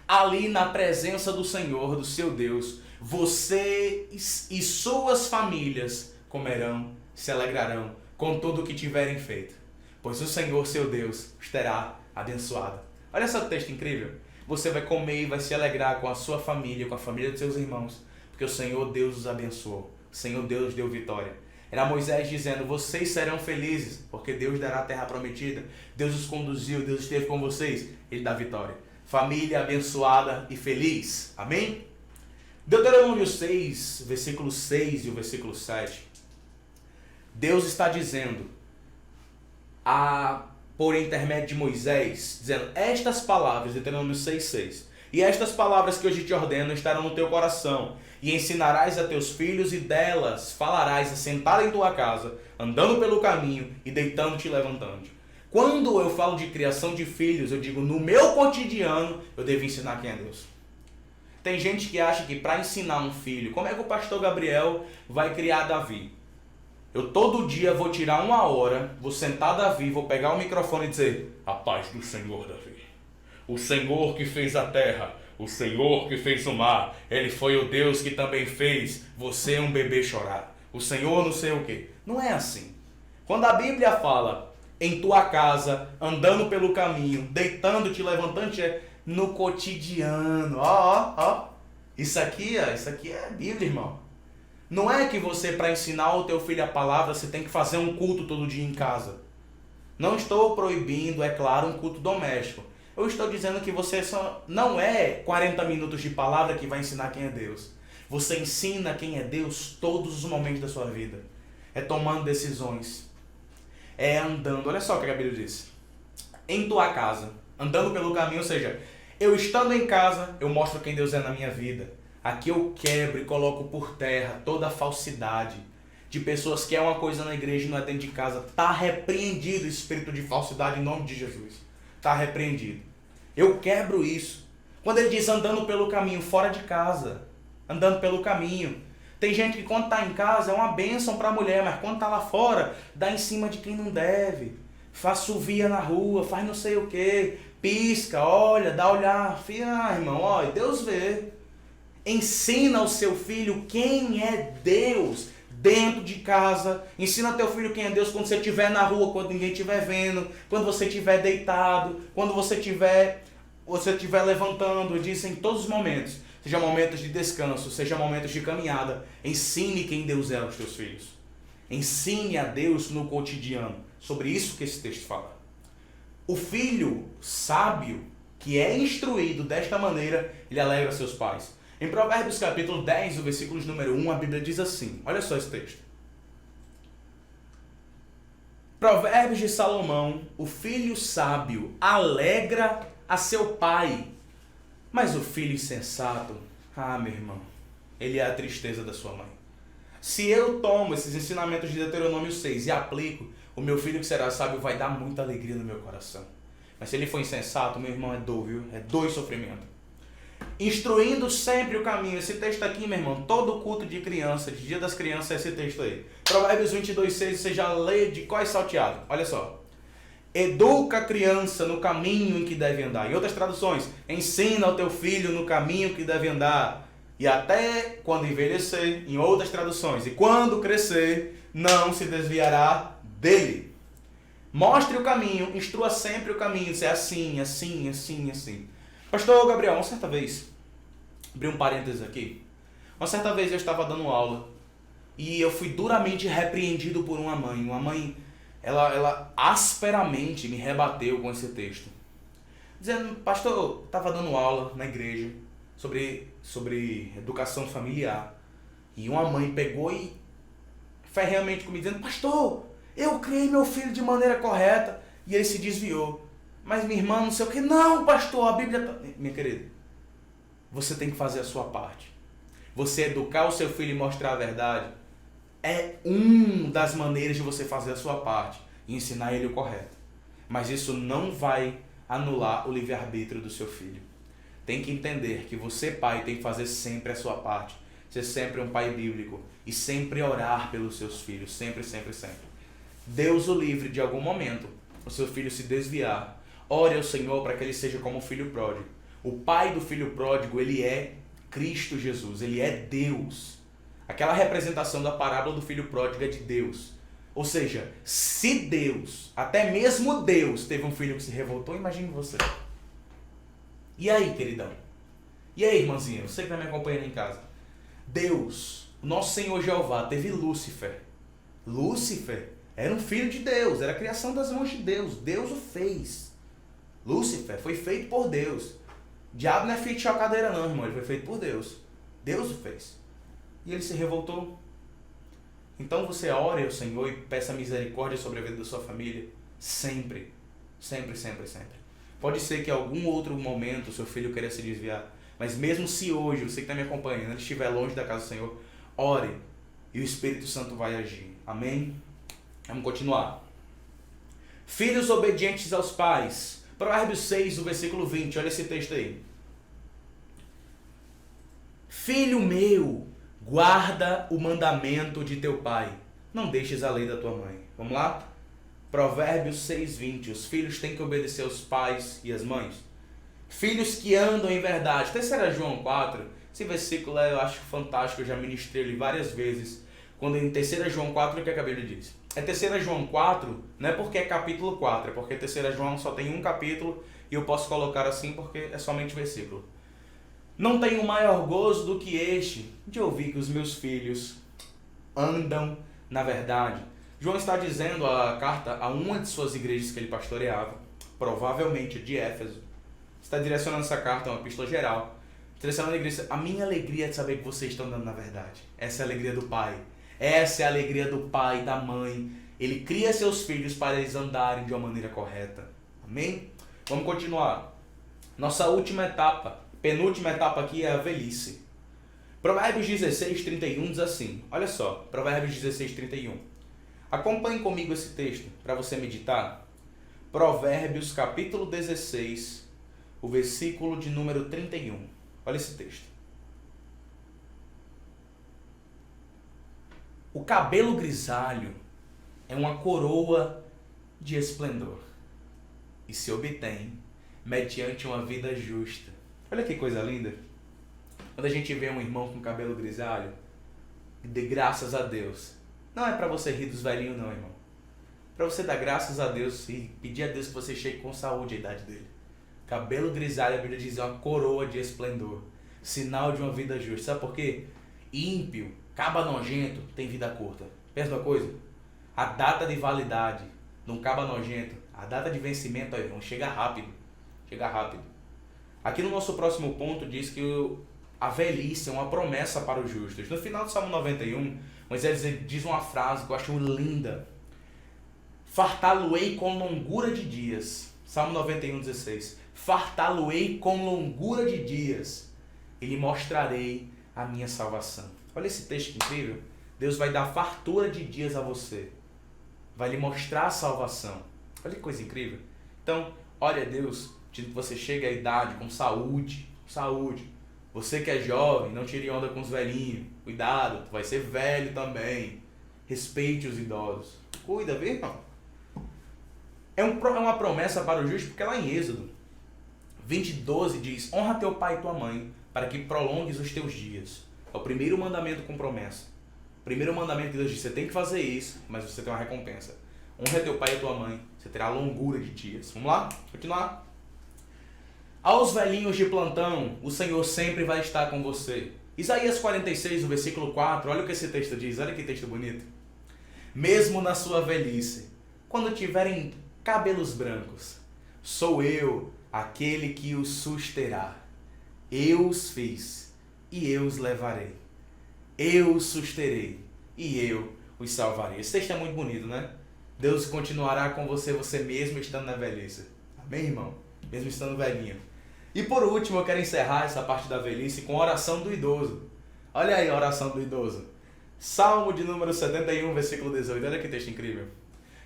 ali na presença do Senhor, do seu Deus, você e suas famílias comerão, se alegrarão com tudo o que tiverem feito, pois o Senhor, seu Deus, os terá abençoado. Olha só que texto incrível. Você vai comer e vai se alegrar com a sua família, com a família dos seus irmãos, porque o Senhor Deus os abençoou. O Senhor Deus deu vitória. Era Moisés dizendo, vocês serão felizes, porque Deus dará a terra prometida. Deus os conduziu, Deus esteve com vocês. Ele dá vitória. Família abençoada e feliz. Amém? Deuteronômio 6, versículo 6 e o versículo 7. Deus está dizendo, por intermédio de Moisés, dizendo, estas palavras, Deuteronômio 6,6, e estas palavras que hoje te ordeno estarão no teu coração, e ensinarás a teus filhos, e delas falarás assentado em tua casa, andando pelo caminho, e deitando-te e levantando-te. Quando eu falo de criação de filhos, eu digo, no meu cotidiano, eu devo ensinar quem é Deus. Tem gente que acha que para ensinar um filho, como é que o pastor Gabriel vai criar Davi? Eu todo dia vou tirar 1 hora, vou sentar Davi, vou pegar o microfone e dizer, a paz do Senhor, Davi. O Senhor que fez a terra, o Senhor que fez o mar, Ele foi o Deus que também fez você um bebê chorar. O Senhor não sei o quê. Não é assim. Quando a Bíblia fala em tua casa, andando pelo caminho, deitando-te, levantando-te, é no cotidiano. Isso aqui é Bíblia, irmão. Não é que você, para ensinar o teu filho a palavra, você tem que fazer um culto todo dia em casa. Não estou proibindo, é claro, um culto doméstico. Eu estou dizendo que você não é 40 minutos de palavra que vai ensinar quem é Deus. Você ensina quem é Deus todos os momentos da sua vida. É tomando decisões. É andando. Olha só o que a Bíblia diz. Em tua casa, andando pelo caminho, ou seja, eu estando em casa, eu mostro quem Deus é na minha vida. Aqui eu quebro e coloco por terra toda a falsidade de pessoas que é uma coisa na igreja e não é dentro de casa. Está repreendido o espírito de falsidade em nome de Jesus. Está repreendido. Eu quebro isso. Quando ele diz andando pelo caminho, fora de casa. Andando pelo caminho. Tem gente que quando está em casa é uma bênção para a mulher, mas quando está lá fora, dá em cima de quem não deve. Faz suvia na rua, faz não sei o que, pisca, olha, dá olhar. Irmão, olha, Deus vê. Ensina ao seu filho quem é Deus dentro de casa. Ensina ao teu filho quem é Deus quando você estiver na rua, quando ninguém estiver vendo, quando você estiver deitado, quando você estiver levantando. Diz em todos os momentos. Seja momentos de descanso, seja momentos de caminhada. Ensine quem Deus é aos teus filhos. Ensine a Deus no cotidiano. Sobre isso que esse texto fala. O filho sábio, que é instruído desta maneira, ele alegra seus pais. Em Provérbios capítulo 10, o versículo número 1, a Bíblia diz assim, olha só esse texto. Provérbios de Salomão, o filho sábio alegra a seu pai, mas o filho insensato, meu irmão, ele é a tristeza da sua mãe. Se eu tomo esses ensinamentos de Deuteronômio 6 e aplico, o meu filho que será sábio vai dar muita alegria no meu coração. Mas se ele for insensato, meu irmão, é dor, viu? É dor e sofrimento. Instruindo sempre o caminho. Esse texto aqui, meu irmão, todo culto de criança, de dia das crianças, é esse texto aí. Provérbios 22:6, você já lê de qual é salteado. Olha só. Educa a criança no caminho em que deve andar. Em outras traduções, ensina ao teu filho no caminho que deve andar. E até quando envelhecer, em outras traduções, e quando crescer, não se desviará dele. Mostre o caminho, instrua sempre o caminho. Isso é assim, assim, assim, assim. Pastor Gabriel, uma certa vez, abri um parênteses aqui, uma certa vez eu estava dando aula e eu fui duramente repreendido por uma mãe. Uma mãe, ela asperamente me rebateu com esse texto, dizendo, pastor, eu estava dando aula na igreja sobre educação familiar e uma mãe pegou e ferreamente comigo, dizendo, pastor, eu criei meu filho de maneira correta e ele se desviou. Mas minha irmã não sei o que. Não, pastor, a Bíblia... Minha querida, você tem que fazer a sua parte. Você educar o seu filho e mostrar a verdade é uma das maneiras de você fazer a sua parte e ensinar ele o correto. Mas isso não vai anular o livre-arbítrio do seu filho. Tem que entender que você, pai, tem que fazer sempre a sua parte. Ser sempre um pai bíblico e sempre orar pelos seus filhos. Sempre, sempre, sempre. Deus o livre de algum momento o seu filho se desviar. Ore ao Senhor para que ele seja como o filho pródigo. O pai do filho pródigo, ele é Cristo Jesus, ele é Deus. Aquela representação da parábola do filho pródigo é de Deus. Ou seja, se Deus, até mesmo Deus, teve um filho que se revoltou, imagine você. E aí, queridão? E aí, irmãzinha? Você que está me acompanhando em casa. Deus, nosso Senhor Jeová, teve Lúcifer. Lúcifer era um filho de Deus, era a criação das mãos de Deus. Deus o fez. Lúcifer foi feito por Deus. O diabo não é feito de chocadeira não, irmão. Ele foi feito por Deus. Deus o fez. E ele se revoltou. Então você ore ao Senhor e peça misericórdia sobre a vida da sua família. Sempre. Sempre, sempre, sempre. Pode ser que em algum outro momento o seu filho queira se desviar. Mas mesmo se hoje, você que está me acompanhando, ele estiver longe da casa do Senhor, ore e o Espírito Santo vai agir. Amém? Vamos continuar. Filhos obedientes aos pais. Provérbios 6, o versículo 20. Olha esse texto aí. Filho meu, guarda o mandamento de teu pai. Não deixes a lei da tua mãe. Vamos lá? Provérbios 6, 20. Os filhos têm que obedecer aos pais e às mães. Filhos que andam em verdade. 3 João 4. Esse versículo eu acho fantástico. Eu já ministrei ele várias vezes. Quando em 3 João 4, o que a Bíblia diz? É 3 João 4, não é porque é capítulo 4, é porque 3 João só tem um capítulo e eu posso colocar assim porque é somente versículo. Não tenho maior gozo do que este, de ouvir que os meus filhos andam na verdade. João está dizendo a carta a uma de suas igrejas que ele pastoreava, provavelmente de Éfeso. Está direcionando essa carta a uma epístola geral. Direcionando a igreja, a minha alegria é de saber que vocês estão andando na verdade. Essa é a alegria do Pai. Essa é a alegria do pai e da mãe. Ele cria seus filhos para eles andarem de uma maneira correta. Amém? Vamos continuar. Nossa última etapa, penúltima etapa aqui é a velhice. Provérbios 16, 31 diz assim. Olha só, Provérbios 16, 31. Acompanhe comigo esse texto para você meditar. Provérbios capítulo 16, o versículo de número 31. Olha esse texto. O cabelo grisalho é uma coroa de esplendor e se obtém mediante uma vida justa. Olha que coisa linda. Quando a gente vê um irmão com cabelo grisalho, dê graças a Deus. Não é para você rir dos velhinhos não, irmão. Para você dar graças a Deus e pedir a Deus que você chegue com saúde a idade dele. Cabelo grisalho, a Bíblia diz, é uma coroa de esplendor. Sinal de uma vida justa. Sabe por quê? Ímpio, caba nojento, tem vida curta. Pensa uma coisa? A data de validade de um caba nojento, a data de vencimento, irmão, chega rápido. Chega rápido. Aqui no nosso próximo ponto diz que a velhice é uma promessa para os justos. No final do Salmo 91, Moisés diz uma frase que eu acho linda. Fartá-lo-ei com longura de dias. Salmo 91, 16. Fartá-lo-ei com longura de dias e lhe mostrarei a minha salvação. Olha esse texto que incrível. Deus vai dar fartura de dias a você. Vai lhe mostrar a salvação. Olha que coisa incrível. Então, ore a Deus, que você chegue à idade com saúde. Saúde. Você que é jovem, não tire onda com os velhinhos. Cuidado, tu vai ser velho também. Respeite os idosos. Cuida, viu, irmão? É uma promessa para o justo, porque lá em Êxodo 20:12 diz: honra teu pai e tua mãe, para que prolongues os teus dias. É o primeiro mandamento com promessa. O primeiro mandamento de Deus diz: você tem que fazer isso, mas você tem uma recompensa. Honra teu pai e tua mãe, você terá longura de dias. Vamos lá? Continuar. Aos velhinhos de plantão, o Senhor sempre vai estar com você. Isaías 46, o versículo 4, olha o que esse texto diz, olha que texto bonito. Mesmo na sua velhice, quando tiverem cabelos brancos, sou eu aquele que os susterá. Eu os fiz e eu os levarei. Eu os susterei e eu os salvarei. Esse texto é muito bonito, né? Deus continuará com você, você mesmo estando na velhice. Amém, irmão? Mesmo estando velhinho. E por último, eu quero encerrar essa parte da velhice com a oração do idoso. Olha aí a oração do idoso. Salmo de número 71, versículo 18. Olha que texto incrível.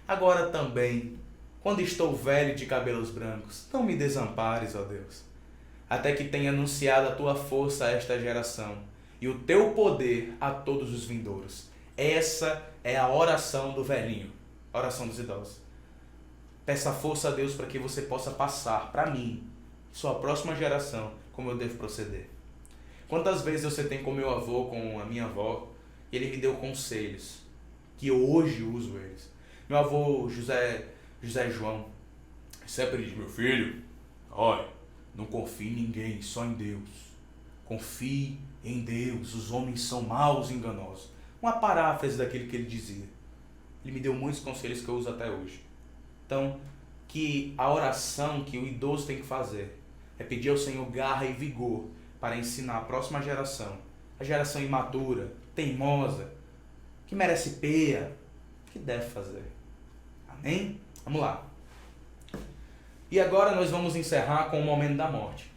Agora também, quando estou velho de cabelos brancos, não me desampares, ó Deus, até que tenha anunciado a tua força a esta geração e o teu poder a todos os vindouros. Essa é a oração do velhinho, a oração dos idosos. Peça força a Deus para que você possa passar para mim, sua próxima geração, como eu devo proceder. Quantas vezes eu sentei com meu avô, com a minha avó, e ele me deu conselhos. que eu hoje uso eles. Meu avô José João sempre diz: meu filho, olha, não confie em ninguém, só em Deus. Confie em Deus, os homens são maus e enganosos. Uma paráfrase daquilo que ele dizia. Ele me deu muitos conselhos que eu uso até hoje. Então, que a oração que o idoso tem que fazer é pedir ao Senhor garra e vigor para ensinar a próxima geração, a geração imatura, teimosa, que merece peia, o que deve fazer. Amém? Vamos lá. E agora nós vamos encerrar com o momento da morte.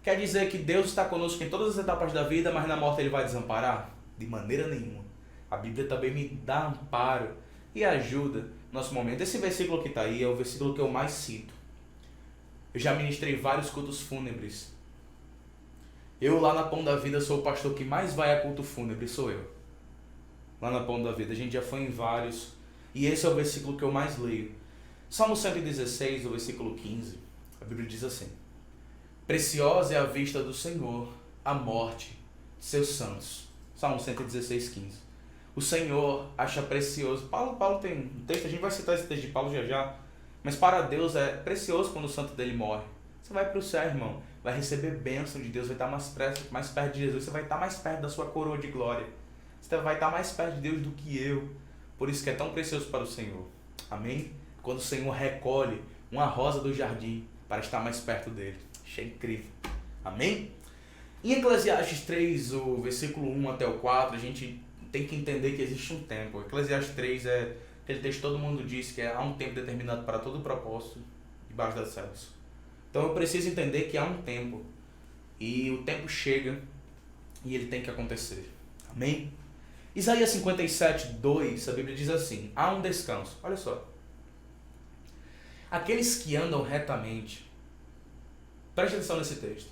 Quer dizer que Deus está conosco em todas as etapas da vida, mas na morte Ele vai desamparar? De maneira nenhuma. A Bíblia também me dá amparo e ajuda no nosso momento. Esse versículo que está aí é o versículo que eu mais cito. Eu já ministrei vários cultos fúnebres. Eu lá na Pão da Vida sou o pastor que mais vai a culto fúnebre, sou eu. Lá na Pão da Vida, a gente já foi em vários. E esse é o versículo que eu mais leio. Salmo 116, o versículo 15. A Bíblia diz assim: preciosa é a vista do Senhor, a morte de seus santos. Salmo 116, 15. O Senhor acha precioso. Paulo tem um texto, a gente vai citar esse texto de Paulo já. Mas para Deus é precioso quando o santo dele morre. Você vai para o céu, irmão. Vai receber bênção de Deus, vai estar mais perto de Jesus. Você vai estar mais perto da sua coroa de glória. Você vai estar mais perto de Deus do que eu. Por isso que é tão precioso para o Senhor. Amém? Quando o Senhor recolhe uma rosa do jardim para estar mais perto dele. Achei incrível. Amém? Em Eclesiastes 3, o versículo 1 até o 4, a gente tem que entender que existe um tempo. Eclesiastes 3 é aquele texto que todo mundo diz que há um tempo determinado para todo propósito debaixo das céus. Então eu preciso entender que há um tempo. E o tempo chega e ele tem que acontecer. Amém? Isaías 57, 2, a Bíblia diz assim: há um descanso. Olha só. Aqueles que andam retamente. Preste atenção nesse texto.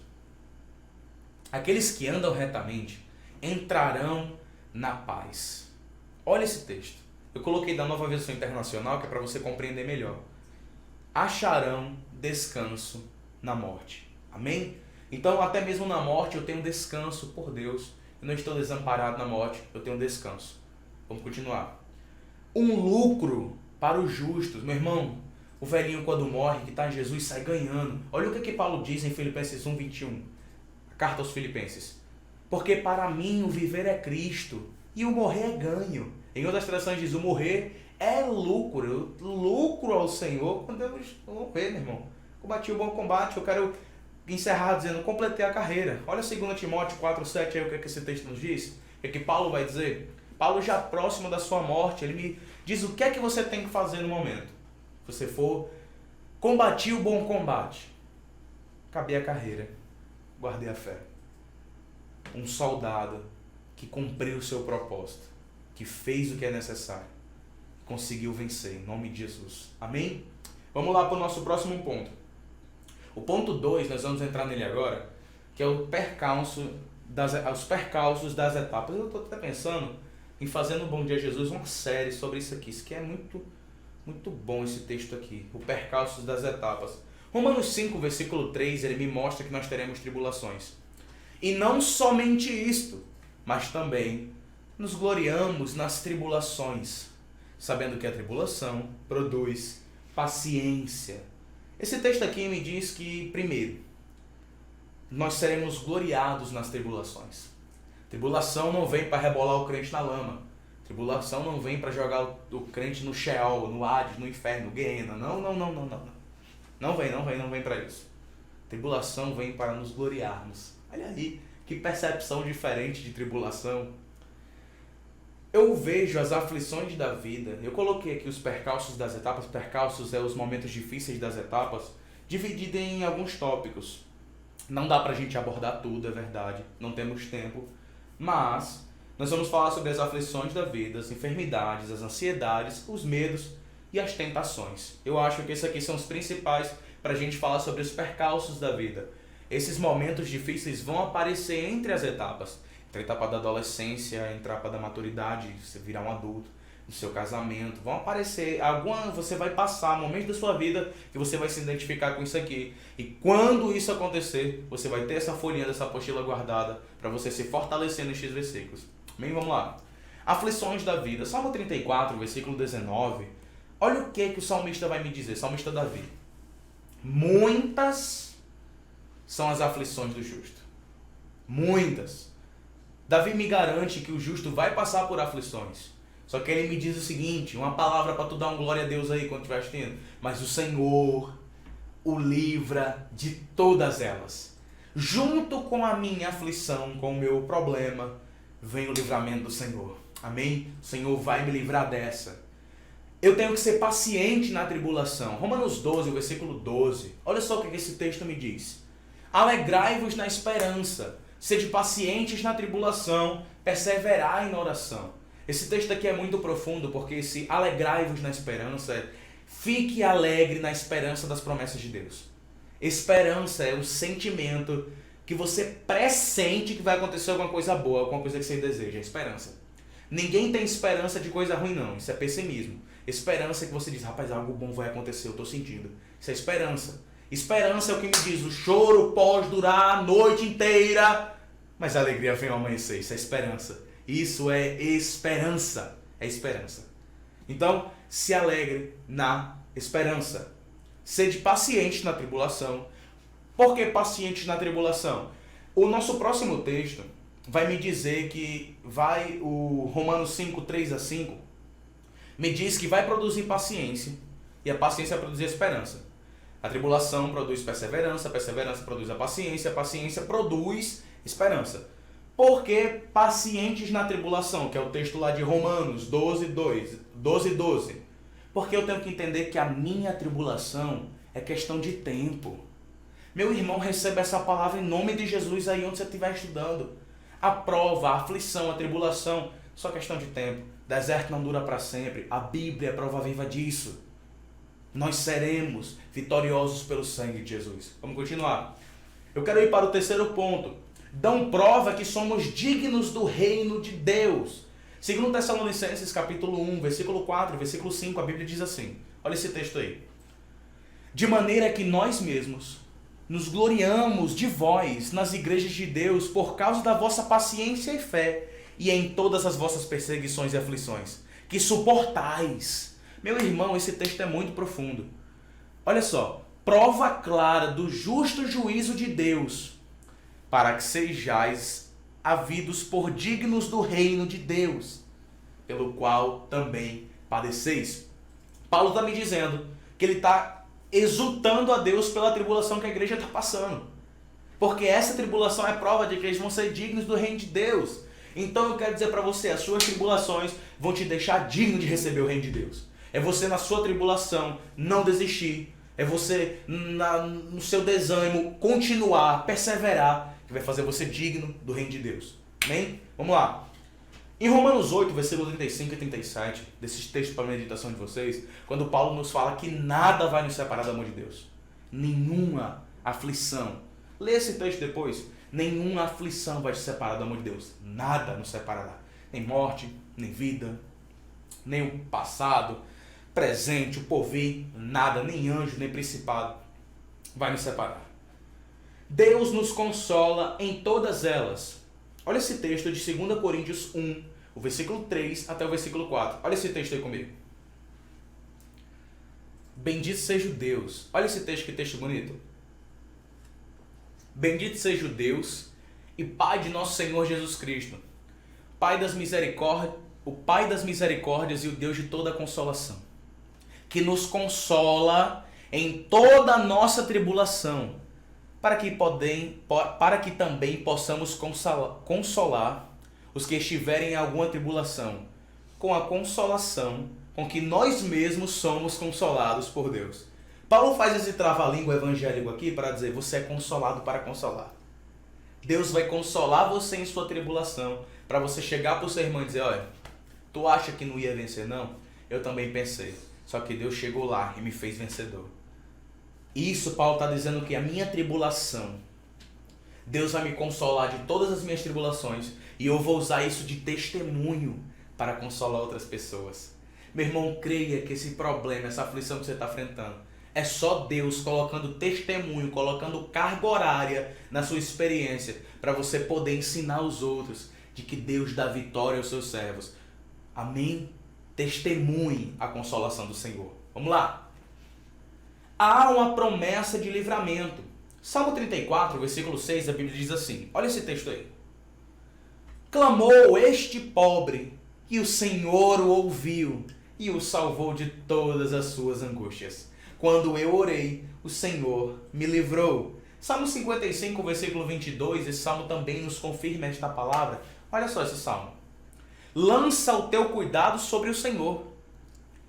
Aqueles que andam retamente entrarão na paz. Olha esse texto. Eu coloquei da Nova Versão Internacional, que é para você compreender melhor. Acharão descanso na morte. Amém? Então, até mesmo na morte, eu tenho descanso por Deus. Eu não estou desamparado na morte, eu tenho descanso. Vamos continuar. Um lucro para os justos. Meu irmão, o velhinho quando morre, que está em Jesus, sai ganhando. Olha o que Paulo diz em Filipenses 1, 21. A carta aos Filipenses. Porque para mim o viver é Cristo e o morrer é ganho. Em outras traduções diz: o morrer é lucro. Lucro ao Senhor quando eu morrer, meu irmão. Combati o bom combate. Eu quero encerrar dizendo: completei a carreira. Olha 2 Timóteo 4, 7 aí o que esse texto nos diz. O que Paulo vai dizer? Paulo já próximo da sua morte, ele me diz o que é que você tem que fazer no momento. Se você for, combati o bom combate. Acabei a carreira. Guardei a fé. Um soldado que cumpriu o seu propósito, que fez o que é necessário, conseguiu vencer, em nome de Jesus. Amém? Vamos lá para o nosso próximo ponto. O ponto 2, nós vamos entrar nele agora, que é os percalços das etapas. Eu estou até pensando em fazer no Bom Dia Jesus uma série sobre isso aqui. Isso aqui é muito bom esse texto aqui. O percalços das etapas. Romanos 5, versículo 3, ele me mostra que nós teremos tribulações. E não somente isto, mas também nos gloriamos nas tribulações, sabendo que a tribulação produz paciência. Esse texto aqui me diz que, primeiro, nós seremos gloriados nas tribulações. Tribulação não vem para rebolar o crente na lama. Tribulação não vem para jogar o crente no Sheol, no Hades, no inferno, no Guiena. Não. Não vem para isso. Tribulação vem para nos gloriarmos. Olha aí, que percepção diferente de tribulação. Eu vejo as aflições da vida. Eu coloquei aqui os percalços das etapas. Percalços é os momentos difíceis das etapas, dividido em alguns tópicos. Não dá pra gente abordar tudo, é verdade. Não temos tempo. Mas nós vamos falar sobre as aflições da vida, as enfermidades, as ansiedades, os medos e as tentações. Eu acho que esses aqui são os principais para a gente falar sobre os percalços da vida. Esses momentos difíceis vão aparecer entre as etapas. Entre a etapa da adolescência, a etapa da maturidade, você virar um adulto, no seu casamento. Vão aparecer, você vai passar momentos da sua vida que você vai se identificar com isso aqui. E quando isso acontecer, você vai ter essa folhinha dessa apostila guardada para você se fortalecer nestes versículos. Amém? Vamos lá. Aflições da vida. Salmo 34, versículo 19. Olha o que o salmista vai me dizer, salmista Davi. Muitas são as aflições do justo. Muitas. Davi me garante que o justo vai passar por aflições. Só que ele me diz o seguinte, uma palavra para tu dar um glória a Deus aí quando estiver assistindo. Mas o Senhor o livra de todas elas. Junto com a minha aflição, com o meu problema, vem o livramento do Senhor. Amém? O Senhor vai me livrar dessa. Eu tenho que ser paciente na tribulação. Romanos 12, versículo 12. Olha só o que esse texto me diz. Alegrai-vos na esperança, sede pacientes na tribulação, perseverai na oração. Esse texto aqui é muito profundo, porque esse alegrai-vos na esperança é fique alegre na esperança das promessas de Deus. Esperança é o sentimento que você pressente que vai acontecer alguma coisa boa, alguma coisa que você deseja. É esperança. Ninguém tem esperança de coisa ruim, não. Isso é pessimismo. Esperança é que você diz, rapaz, algo bom vai acontecer, eu estou sentindo. Isso é esperança. Esperança é o que me diz, o choro pode durar a noite inteira, mas a alegria vem ao amanhecer. Isso é esperança. Isso é esperança. É esperança. Então, se alegre na esperança. Sede paciente na tribulação. Por que paciente na tribulação? O nosso próximo texto vai me dizer que o Romanos 5, 3 a 5, me diz que vai produzir paciência, e a paciência vai produzir esperança. A tribulação produz perseverança, a perseverança produz a paciência produz esperança. Por que pacientes na tribulação? Que é o texto lá de Romanos 12, 12. Porque eu tenho que entender que a minha tribulação é questão de tempo. Meu irmão, receba essa palavra em nome de Jesus aí onde você estiver estudando. A prova, a aflição, a tribulação, só questão de tempo. Deserto não dura para sempre. A Bíblia é prova viva disso. Nós seremos vitoriosos pelo sangue de Jesus. Vamos continuar. Eu quero ir para o terceiro ponto. Dão prova que somos dignos do reino de Deus. Segundo Tessalonicenses capítulo 1, versículo 4, versículo 5, a Bíblia diz assim. Olha esse texto aí. De maneira que nós mesmos nos gloriamos de vós nas igrejas de Deus por causa da vossa paciência e fé e em todas as vossas perseguições e aflições, que suportais. Meu irmão, esse texto é muito profundo. Olha só, prova clara do justo juízo de Deus, para que sejais havidos por dignos do reino de Deus, pelo qual também padeceis. Paulo está me dizendo que ele está exultando a Deus pela tribulação que a igreja está passando. Porque essa tribulação é prova de que eles vão ser dignos do reino de Deus. Então eu quero dizer para você, as suas tribulações vão te deixar digno de receber o reino de Deus. É você na sua tribulação não desistir. É você no seu desânimo continuar, perseverar, que vai fazer você digno do reino de Deus. Amém? Vamos lá. Em Romanos 8, versículo 35 e 37, desses textos para a meditação de vocês, quando Paulo nos fala que nada vai nos separar do amor de Deus. Nenhuma aflição. Lê esse texto depois. Nenhuma aflição vai te separar do amor de Deus. Nada nos separará. Nem morte, nem vida, nem o passado, presente, o porvir, nada, nem anjo, nem principado vai nos separar. Deus nos consola em todas elas. Olha esse texto de 2 Coríntios 1, o versículo 3 até o versículo 4. Olha esse texto aí comigo. Bendito seja o Deus. Olha esse texto, que texto bonito. Bendito seja o Deus e Pai de nosso Senhor Jesus Cristo, Pai das misericórdias, o Pai das misericórdias e o Deus de toda a consolação, que nos consola em toda a nossa tribulação, para que também possamos consolar os que estiverem em alguma tribulação, com a consolação com que nós mesmos somos consolados por Deus. Paulo faz esse trava-língua evangélico aqui para dizer, você é consolado para consolar. Deus vai consolar você em sua tribulação, para você chegar para o seu irmão e dizer, olha, tu acha que não ia vencer não? Eu também pensei, só que Deus chegou lá e me fez vencedor. Isso Paulo está dizendo que a minha tribulação, Deus vai me consolar de todas as minhas tribulações, e eu vou usar isso de testemunho para consolar outras pessoas. Meu irmão, creia que esse problema, essa aflição que você está enfrentando, é só Deus colocando testemunho, colocando carga horária na sua experiência, para você poder ensinar os outros de que Deus dá vitória aos seus servos. Amém? Testemunhe a consolação do Senhor. Vamos lá. Há uma promessa de livramento. Salmo 34, versículo 6, a Bíblia diz assim. Olha esse texto aí. Clamou este pobre, e o Senhor o ouviu, e o salvou de todas as suas angústias. Quando eu orei, o Senhor me livrou. Salmo 55, versículo 22, esse salmo também nos confirma esta palavra. Olha só esse salmo. Lança o teu cuidado sobre o Senhor.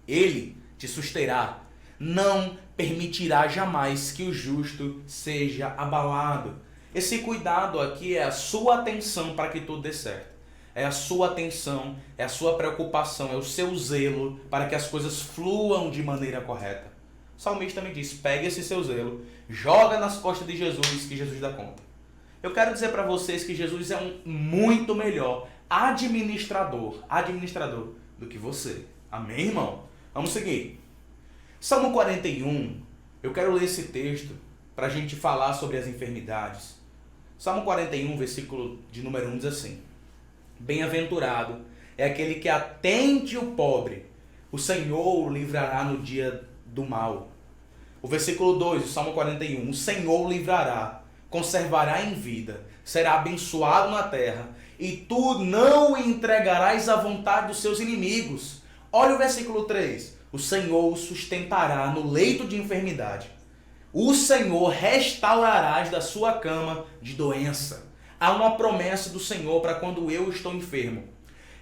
Ele te susterá. Não permitirá jamais que o justo seja abalado. Esse cuidado aqui é a sua atenção para que tudo dê certo. É a sua atenção, é a sua preocupação, é o seu zelo para que as coisas fluam de maneira correta. O salmista me diz, pegue esse seu zelo, joga nas costas de Jesus, que Jesus dá conta. Eu quero dizer para vocês que Jesus é um muito melhor administrador do que você. Amém, irmão? Vamos seguir. Salmo 41, eu quero ler esse texto para a gente falar sobre as enfermidades. Salmo 41, versículo de número 1 diz assim. Bem-aventurado é aquele que atende o pobre, o Senhor o livrará no dia do mal. O versículo 2, o Salmo 41, o Senhor o livrará, conservará em vida, será abençoado na terra, e tu não o entregarás à vontade dos seus inimigos. Olha o versículo 3, o Senhor o sustentará no leito de enfermidade. O Senhor restaurarás da sua cama de doença. Há uma promessa do Senhor para quando eu estou enfermo.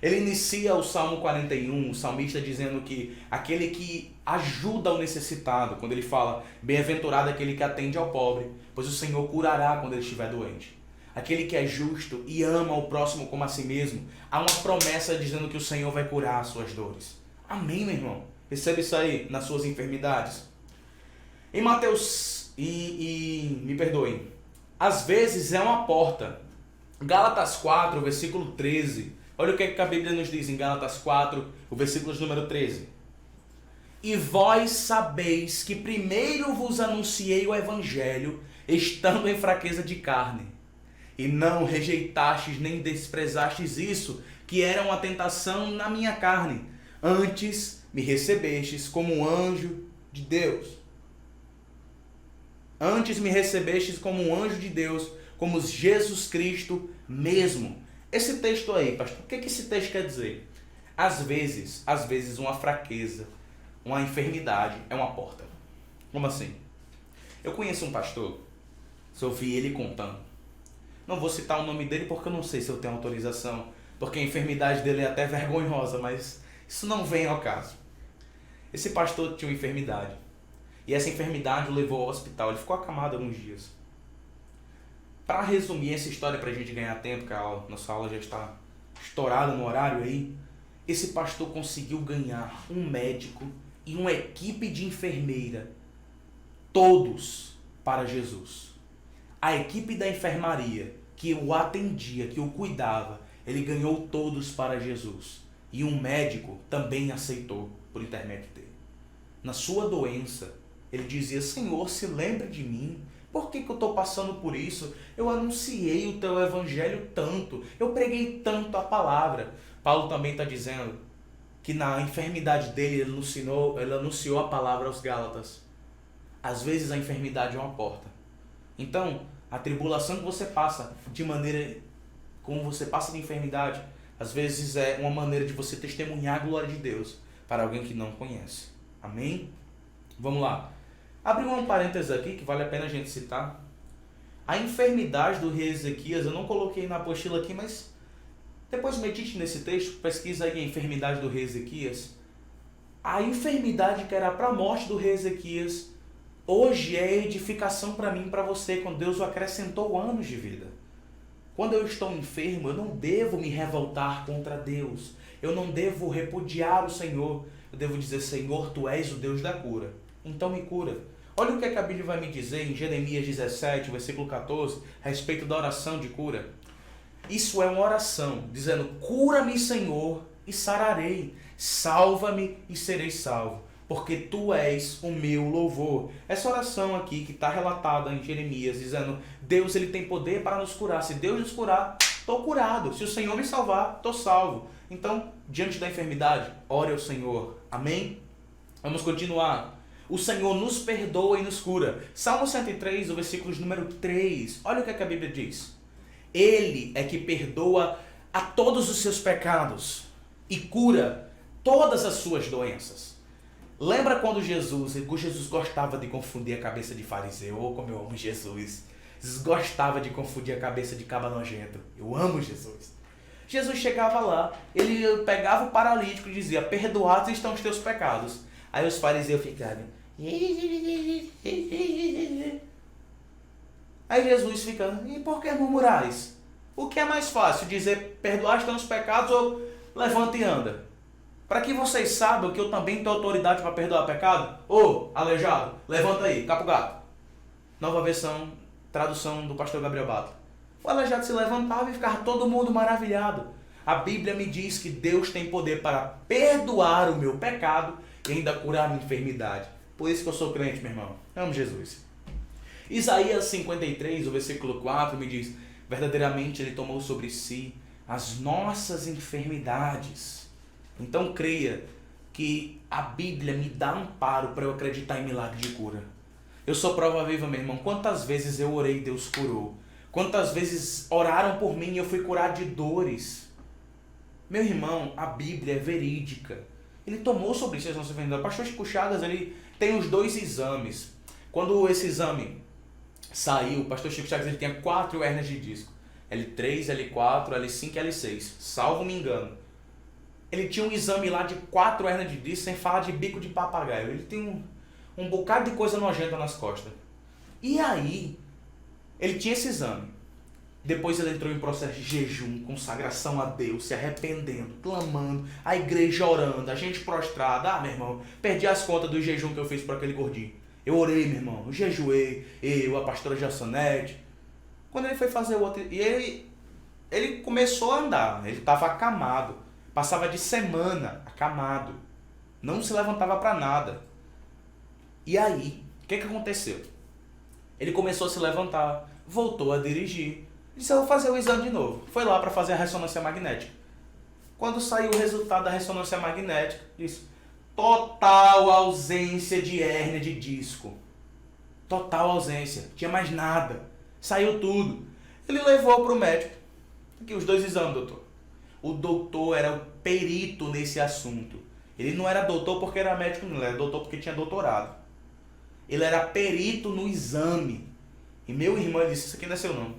Ele inicia o Salmo 41, o salmista dizendo que aquele que ajuda o necessitado, quando ele fala, bem-aventurado aquele que atende ao pobre, pois o Senhor curará quando ele estiver doente. Aquele que é justo e ama o próximo como a si mesmo, há uma promessa dizendo que o Senhor vai curar as suas dores. Amém, meu irmão? Receba isso aí nas suas enfermidades. Em Mateus, me perdoem, às vezes é uma porta. Gálatas 4, versículo 13. Olha o que a Bíblia nos diz em Gálatas 4, o versículo de número 13. E vós sabeis que primeiro vos anunciei o Evangelho, estando em fraqueza de carne. E não rejeitastes nem desprezastes isso, que era uma tentação na minha carne. Antes me recebestes como um anjo de Deus. Antes me recebestes como um anjo de Deus, como Jesus Cristo mesmo. Esse texto aí, pastor, o que esse texto quer dizer? Às vezes uma fraqueza, uma enfermidade é uma porta. Como assim? Eu conheço um pastor, se eu ouvi ele contando. Não vou citar o nome dele porque eu não sei se eu tenho autorização, porque a enfermidade dele é até vergonhosa, mas isso não vem ao caso. Esse pastor tinha uma enfermidade. E essa enfermidade o levou ao hospital. Ele ficou acamado alguns dias. Para resumir essa história, para a gente ganhar tempo, que nossa aula já está estourada no horário aí, esse pastor conseguiu ganhar um médico e uma equipe de enfermeira, todos para Jesus. A equipe da enfermaria que o atendia, que o cuidava, ele ganhou todos para Jesus. E um médico também aceitou por intermédio dele. Na sua doença, ele dizia, Senhor, se lembre de mim. Por que eu estou passando por isso? Eu anunciei o teu evangelho tanto. Eu preguei tanto a palavra. Paulo também está dizendo que na enfermidade dele ele anunciou a palavra aos Gálatas. Às vezes a enfermidade é uma porta. Então, a tribulação que você passa de maneira como você passa de enfermidade, às vezes é uma maneira de você testemunhar a glória de Deus para alguém que não conhece. Amém? Vamos lá. Abre um parênteses aqui que vale a pena a gente citar. A enfermidade do rei Ezequias, eu não coloquei na apostila aqui, mas depois medite nesse texto, pesquisa aí a enfermidade do rei Ezequias. A enfermidade que era para a morte do rei Ezequias, hoje é edificação para mim e para você, quando Deus o acrescentou anos de vida. Quando eu estou enfermo, eu não devo me revoltar contra Deus. Eu não devo repudiar o Senhor. Eu devo dizer, Senhor, Tu és o Deus da cura. Então me cura. Olha o que a Bíblia vai me dizer em Jeremias 17, versículo 14, a respeito da oração de cura. Isso é uma oração, dizendo, cura-me, Senhor, e sararei. Salva-me e serei salvo, porque Tu és o meu louvor. Essa oração aqui que está relatada em Jeremias, dizendo, Deus ele tem poder para nos curar. Se Deus nos curar, estou curado. Se o Senhor me salvar, estou salvo. Então, diante da enfermidade, ore ao Senhor. Amém? Vamos continuar. O Senhor nos perdoa e nos cura. Salmo 103, o versículo número 3. Olha o que a Bíblia diz. Ele é que perdoa a todos os seus pecados e cura todas as suas doenças. Lembra quando Jesus gostava de confundir a cabeça de fariseu? Oh, como eu amo Jesus. Jesus gostava de confundir a cabeça de caba nojento. Eu amo Jesus. Jesus chegava lá, ele pegava o paralítico e dizia, perdoados estão os teus pecados. Aí os fariseus ficavam... Aí Jesus fica, e por que murmurais? O que é mais fácil, dizer, perdoados estão os pecados ou levanta e anda? Para que vocês saibam que eu também tenho autoridade para perdoar pecado? Ô, aleijado, levanta aí, capo gato. Nova versão, tradução do pastor Gabriel Butler. O aleijado se levantava e ficava todo mundo maravilhado. A Bíblia me diz que Deus tem poder para perdoar o meu pecado e ainda curar a minha enfermidade. Por isso que eu sou crente, meu irmão. Eu amo Jesus. Isaías 53, o versículo 4, me diz, verdadeiramente Ele tomou sobre si as nossas enfermidades. Então creia que a Bíblia me dá amparo para eu acreditar em milagre de cura. Eu sou prova viva, meu irmão. Quantas vezes eu orei e Deus curou? Quantas vezes oraram por mim e eu fui curado de dores? Meu irmão, a Bíblia é verídica. Ele tomou sobre si as nossas enfermidades. O pastor Chico Chagas, ele tem os 2 exames. Quando esse exame saiu, o pastor Chico Chagas ele tinha 4 hérnias de disco. L3, L4, L5 e L6. Salvo me engano. Ele tinha um exame lá de 4 hérnias de disco, sem falar de bico de papagaio. Ele tem um bocado de coisa nojenta nas costas. E aí, ele tinha esse exame. Depois ele entrou em processo de jejum, consagração a Deus, se arrependendo, clamando, a igreja orando, a gente prostrada. Ah, meu irmão, perdi as contas do jejum que eu fiz para aquele gordinho. Eu orei, meu irmão, eu jejuei, eu, a pastora Jassonete. Quando ele foi fazer o outro... E ele começou a andar, ele estava acamado. Passava de semana acamado. Não se levantava para nada. E aí, o que aconteceu? Ele começou a se levantar, voltou a dirigir. Disse, eu vou fazer o exame de novo. Foi lá para fazer a ressonância magnética. Quando saiu o resultado da ressonância magnética, disse, total ausência de hérnia de disco. Total ausência. Tinha mais nada. Saiu tudo. Ele levou para o médico. Aqui os 2 exames, doutor. O doutor era o perito nesse assunto. Ele não era doutor porque era médico, não. Ele era doutor porque tinha doutorado. Ele era perito no exame. E meu irmão disse, isso aqui não é seu não.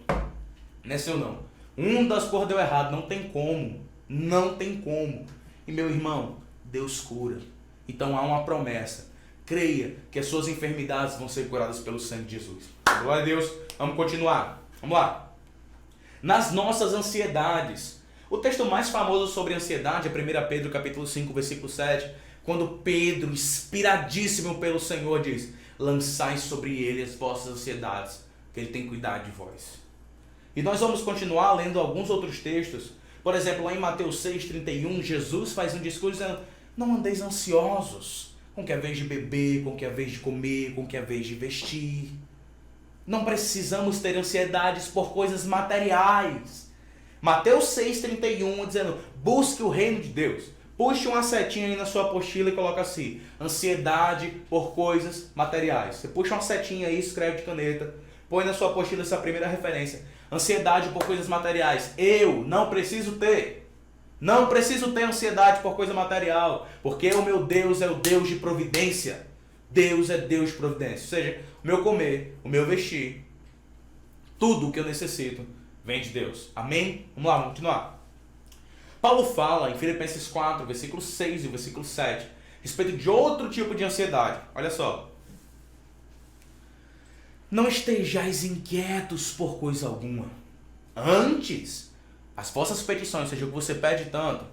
Não é seu não. Um das cores deu errado, não tem como. Não tem como. E meu irmão, Deus cura. Então há uma promessa. Creia que as suas enfermidades vão ser curadas pelo sangue de Jesus. Glória a Deus. Vamos continuar. Vamos lá. Nas nossas ansiedades. O texto mais famoso sobre ansiedade é 1 Pedro capítulo 5, versículo 7, quando Pedro, inspiradíssimo pelo Senhor, diz, lançai sobre ele as vossas ansiedades, que ele tem cuidado de vós. E nós vamos continuar lendo alguns outros textos. Por exemplo, lá em Mateus 6,31, Jesus faz um discurso dizendo, não andeis ansiosos, com que é vez de beber, com que é vez de comer, com que é vez de vestir. Não precisamos ter ansiedades por coisas materiais. Mateus 6,31 dizendo, busque o reino de Deus. Puxe uma setinha aí na sua apostila e coloca assim, ansiedade por coisas materiais. Você puxa uma setinha aí, escreve de caneta, põe na sua apostila essa primeira referência. Ansiedade por coisas materiais. Eu não preciso ter. Não preciso ter ansiedade por coisa material, porque o meu Deus é o Deus de providência. Deus é Deus de providência. Ou seja, o meu comer, o meu vestir, tudo o que eu necessito vem de Deus. Amém? Vamos lá, vamos continuar. Paulo fala em Filipenses 4, versículo 6 e versículo 7, a respeito de outro tipo de ansiedade. Olha só. Não estejais inquietos por coisa alguma. Antes, as vossas petições, ou seja, o que você pede tanto,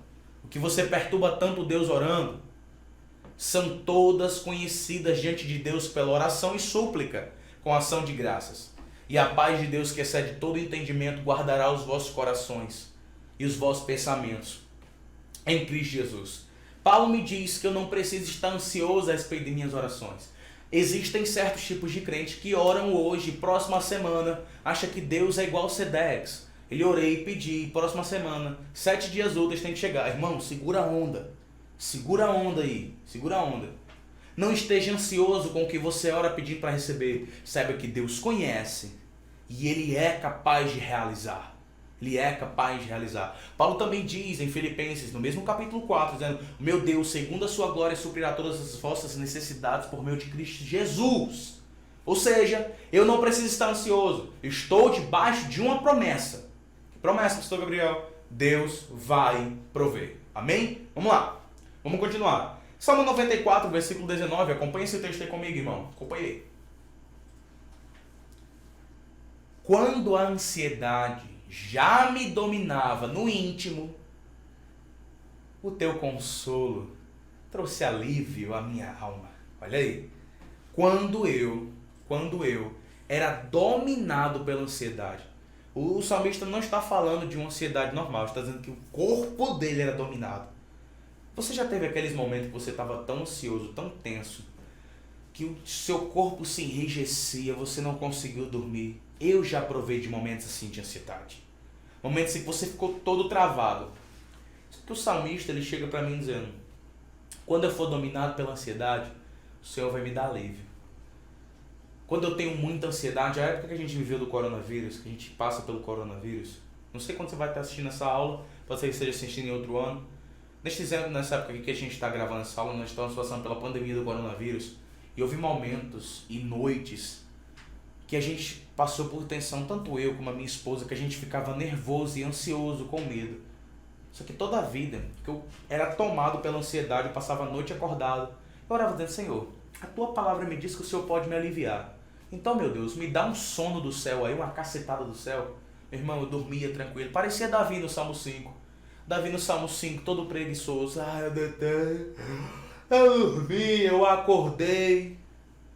o que você perturba tanto Deus orando, são todas conhecidas diante de Deus pela oração e súplica, com ação de graças. E a paz de Deus, que excede todo entendimento, guardará os vossos corações e os vossos pensamentos em Cristo Jesus. Paulo me diz que eu não preciso estar ansioso a respeito de minhas orações. Existem certos tipos de crentes que oram hoje, próxima semana, acham que Deus é igual Sedex. Ele orei, pedi, próxima semana, 7 dias úteis tem que chegar. Irmão, segura a onda. Segura a onda aí. Segura a onda. Não esteja ansioso com o que você ora pedindo para receber. Saiba que Deus conhece e Ele é capaz de realizar. Ele é capaz de realizar. Paulo também diz em Filipenses, no mesmo capítulo 4, dizendo: meu Deus, segundo a sua glória, suprirá todas as vossas necessidades por meio de Cristo Jesus. Ou seja, eu não preciso estar ansioso. Estou debaixo de uma promessa. Que promessa, pastor Gabriel? Deus vai prover. Amém? Vamos lá. Vamos continuar. Salmo 94, versículo 19. Acompanhe esse texto aí comigo, irmão. Acompanhe. Quando a ansiedade já me dominava no íntimo, o teu consolo trouxe alívio à minha alma. Olha aí. Quando eu era dominado pela ansiedade. O salmista não está falando de uma ansiedade normal, está dizendo que o corpo dele era dominado. Você já teve aqueles momentos que você estava tão ansioso, tão tenso, que o seu corpo se enrijecia, você não conseguiu dormir? Eu já provei de momentos assim de ansiedade. Momentos em que você ficou todo travado. Só que o salmista, ele chega para mim dizendo: quando eu for dominado pela ansiedade, o Senhor vai me dar alívio. Quando eu tenho muita ansiedade, a época que a gente viveu do coronavírus, que a gente passa pelo coronavírus, não sei quando você vai estar assistindo essa aula, pode ser que esteja assistindo em outro ano. Nessa época que a gente está gravando essa aula, nós estamos passando pela pandemia do coronavírus, e houve momentos e noites que a gente passou por tensão, tanto eu como a minha esposa, que a gente ficava nervoso e ansioso, com medo. Só que toda a vida, que eu era tomado pela ansiedade, eu passava a noite acordado, eu orava dentro: Senhor, a tua palavra me diz que o Senhor pode me aliviar. Então, meu Deus, me dá um sono do céu aí, uma cacetada do céu. Meu irmão, eu dormia tranquilo. Parecia Davi no Salmo 5. Davi no Salmo 5, todo preguiçoso. Eu deitei, eu dormi, eu acordei,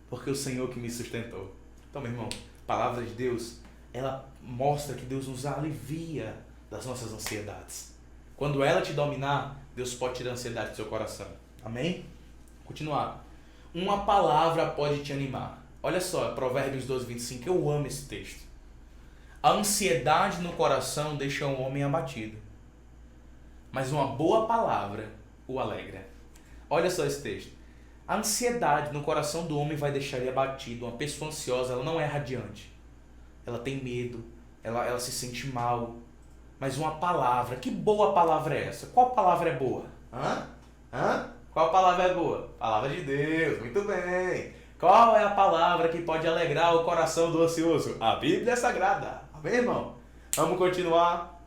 porque o Senhor que me sustentou. Então, meu irmão, a palavra de Deus, ela mostra que Deus nos alivia das nossas ansiedades. Quando ela te dominar, Deus pode tirar a ansiedade do seu coração. Amém? Continuar. Uma palavra pode te animar. Olha só, Provérbios 12, 25. Eu amo esse texto. A ansiedade no coração deixa um homem abatido, mas uma boa palavra o alegra. Olha só esse texto. A ansiedade no coração do homem vai deixar ele abatido. Uma pessoa ansiosa, ela não é radiante. Ela tem medo, ela se sente mal. Mas uma palavra, que boa palavra é essa? Qual palavra é boa? Qual palavra é boa? Palavra de Deus, muito bem. Qual é a palavra que pode alegrar o coração do ansioso? A Bíblia Sagrada. Amém, irmão? Vamos continuar.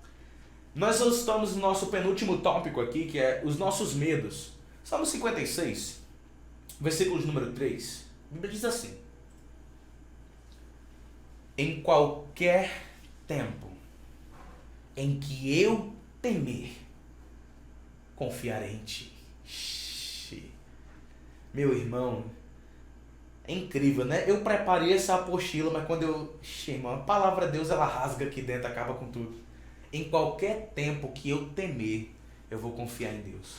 Nós estamos no nosso penúltimo tópico aqui, que é os nossos medos. Salmo 56, versículo de número 3. A Bíblia diz assim: em qualquer tempo em que eu temer, confiarei em ti. Meu irmão, é incrível, né? Eu preparei essa apostila, mas quando irmão, a palavra de Deus, ela rasga aqui dentro, acaba com tudo. Em qualquer tempo que eu temer, eu vou confiar em Deus.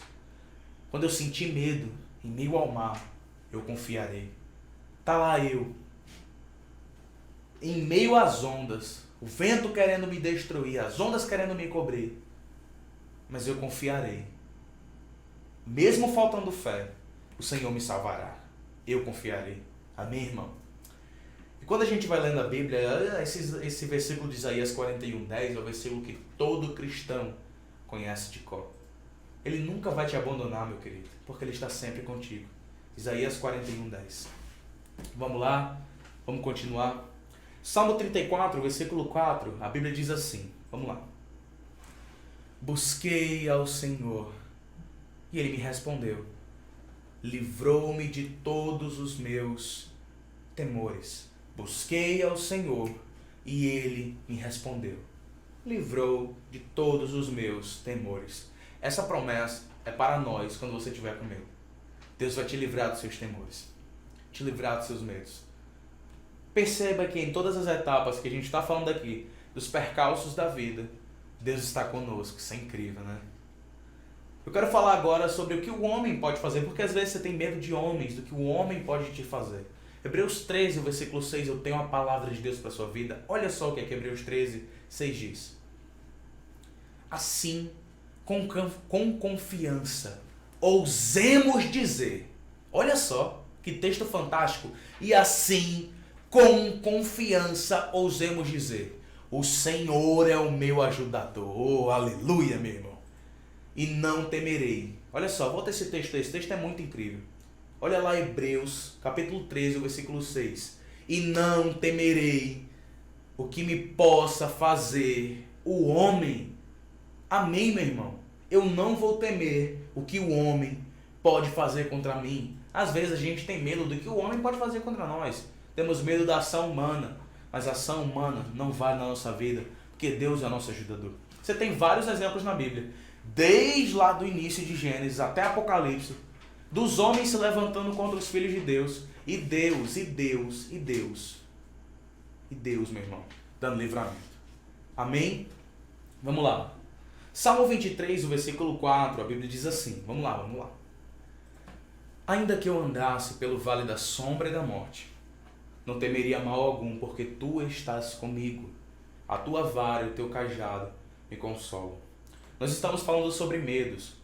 Quando eu sentir medo, em meio ao mar, eu confiarei. Tá lá eu, em meio às ondas, o vento querendo me destruir, as ondas querendo me cobrir, mas eu confiarei. Mesmo faltando fé, o Senhor me salvará. Eu confiarei. Amém, irmão? E quando a gente vai lendo a Bíblia, esse versículo de Isaías 41:10 é o versículo que todo cristão conhece de cor. Ele nunca vai te abandonar, meu querido, porque Ele está sempre contigo. Isaías 41:10. Vamos lá, vamos continuar. Salmo 34, versículo 4, a Bíblia diz assim, vamos lá. Busquei ao Senhor, e Ele me respondeu. Livrou-me de todos os meus temores. Busquei ao Senhor, e Ele me respondeu. Livrou de todos os meus temores. Essa promessa é para nós quando você estiver com medo. Deus vai te livrar dos seus temores, te livrar dos seus medos. Perceba que em todas as etapas que a gente está falando aqui, dos percalços da vida, Deus está conosco. Isso é incrível, né? Eu quero falar agora sobre o que o homem pode fazer, porque às vezes você tem medo de homens, do que o homem pode te fazer. Hebreus 13, versículo 6, eu tenho a palavra de Deus para a sua vida. Olha só o que é que Hebreus 13, 6 diz. assim, com confiança, ousemos dizer. Olha só, que texto fantástico. E assim, com confiança, ousemos dizer: o Senhor é o meu ajudador. Oh, aleluia, meu irmão. E não temerei. Olha só, volta esse texto é muito incrível. Olha lá Hebreus, capítulo 13, o versículo 6. E não temerei o que me possa fazer o homem. Amém, meu irmão? Eu não vou temer o que o homem pode fazer contra mim. Às vezes a gente tem medo do que o homem pode fazer contra nós. Temos medo da ação humana. Mas a ação humana não vale na nossa vida, porque Deus é nosso ajudador. Você tem vários exemplos na Bíblia. Desde lá do início de Gênesis até Apocalipse, dos homens se levantando contra os filhos de Deus, e Deus, meu irmão, dando livramento. Amém? Vamos lá. Salmo 23, o versículo 4, a Bíblia diz assim, vamos lá. Ainda que eu andasse pelo vale da sombra e da morte, não temeria mal algum, porque tu estás comigo. A tua vara e o teu cajado me consolam. Nós estamos falando sobre medos.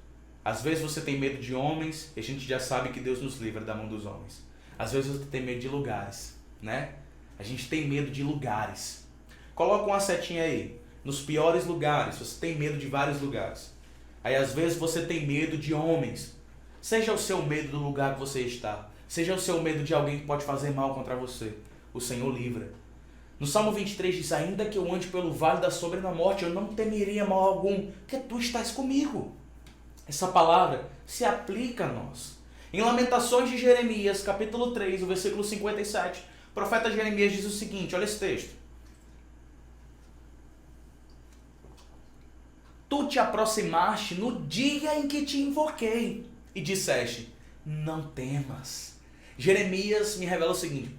Às vezes você tem medo de homens, e a gente já sabe que Deus nos livra da mão dos homens. Às vezes você tem medo de lugares, né? A gente tem medo de lugares. Coloca uma setinha aí. Nos piores lugares, você tem medo de vários lugares. Aí às vezes você tem medo de homens. Seja o seu medo do lugar que você está. Seja o seu medo de alguém que pode fazer mal contra você. O Senhor livra. No Salmo 23 diz: ainda que eu ande pelo vale da sombra da morte, eu não temeria mal algum, porque tu estás comigo. Essa palavra se aplica a nós. Em Lamentações de Jeremias, capítulo 3, o versículo 57, o profeta Jeremias diz o seguinte, olha esse texto. Tu te aproximaste no dia em que te invoquei e disseste: não temas. Jeremias me revela o seguinte,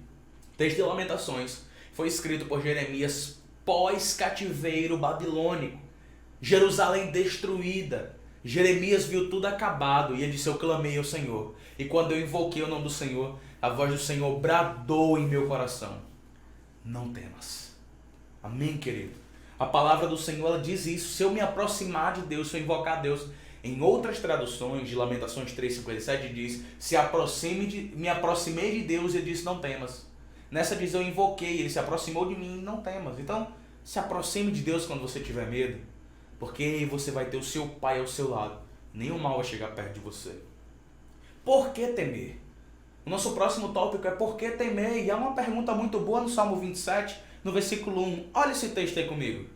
texto de Lamentações foi escrito por Jeremias pós-cativeiro babilônico, Jerusalém destruída. Jeremias viu tudo acabado e ele disse: eu clamei ao Senhor. E quando eu invoquei o nome do Senhor, a voz do Senhor bradou em meu coração: não temas. Amém, querido? A palavra do Senhor, ela diz isso. Se eu me aproximar de Deus, se eu invocar a Deus. Em outras traduções, de Lamentações 3,57 diz: me aproximei de Deus e ele disse: não temas. Nessa diz: eu invoquei, ele se aproximou de mim, não temas. Então, se aproxime de Deus quando você tiver medo, porque você vai ter o seu Pai ao seu lado. Nenhum mal vai chegar perto de você. Por que temer? O nosso próximo tópico é por que temer? E há uma pergunta muito boa no Salmo 27, no versículo 1. Olha esse texto aí comigo.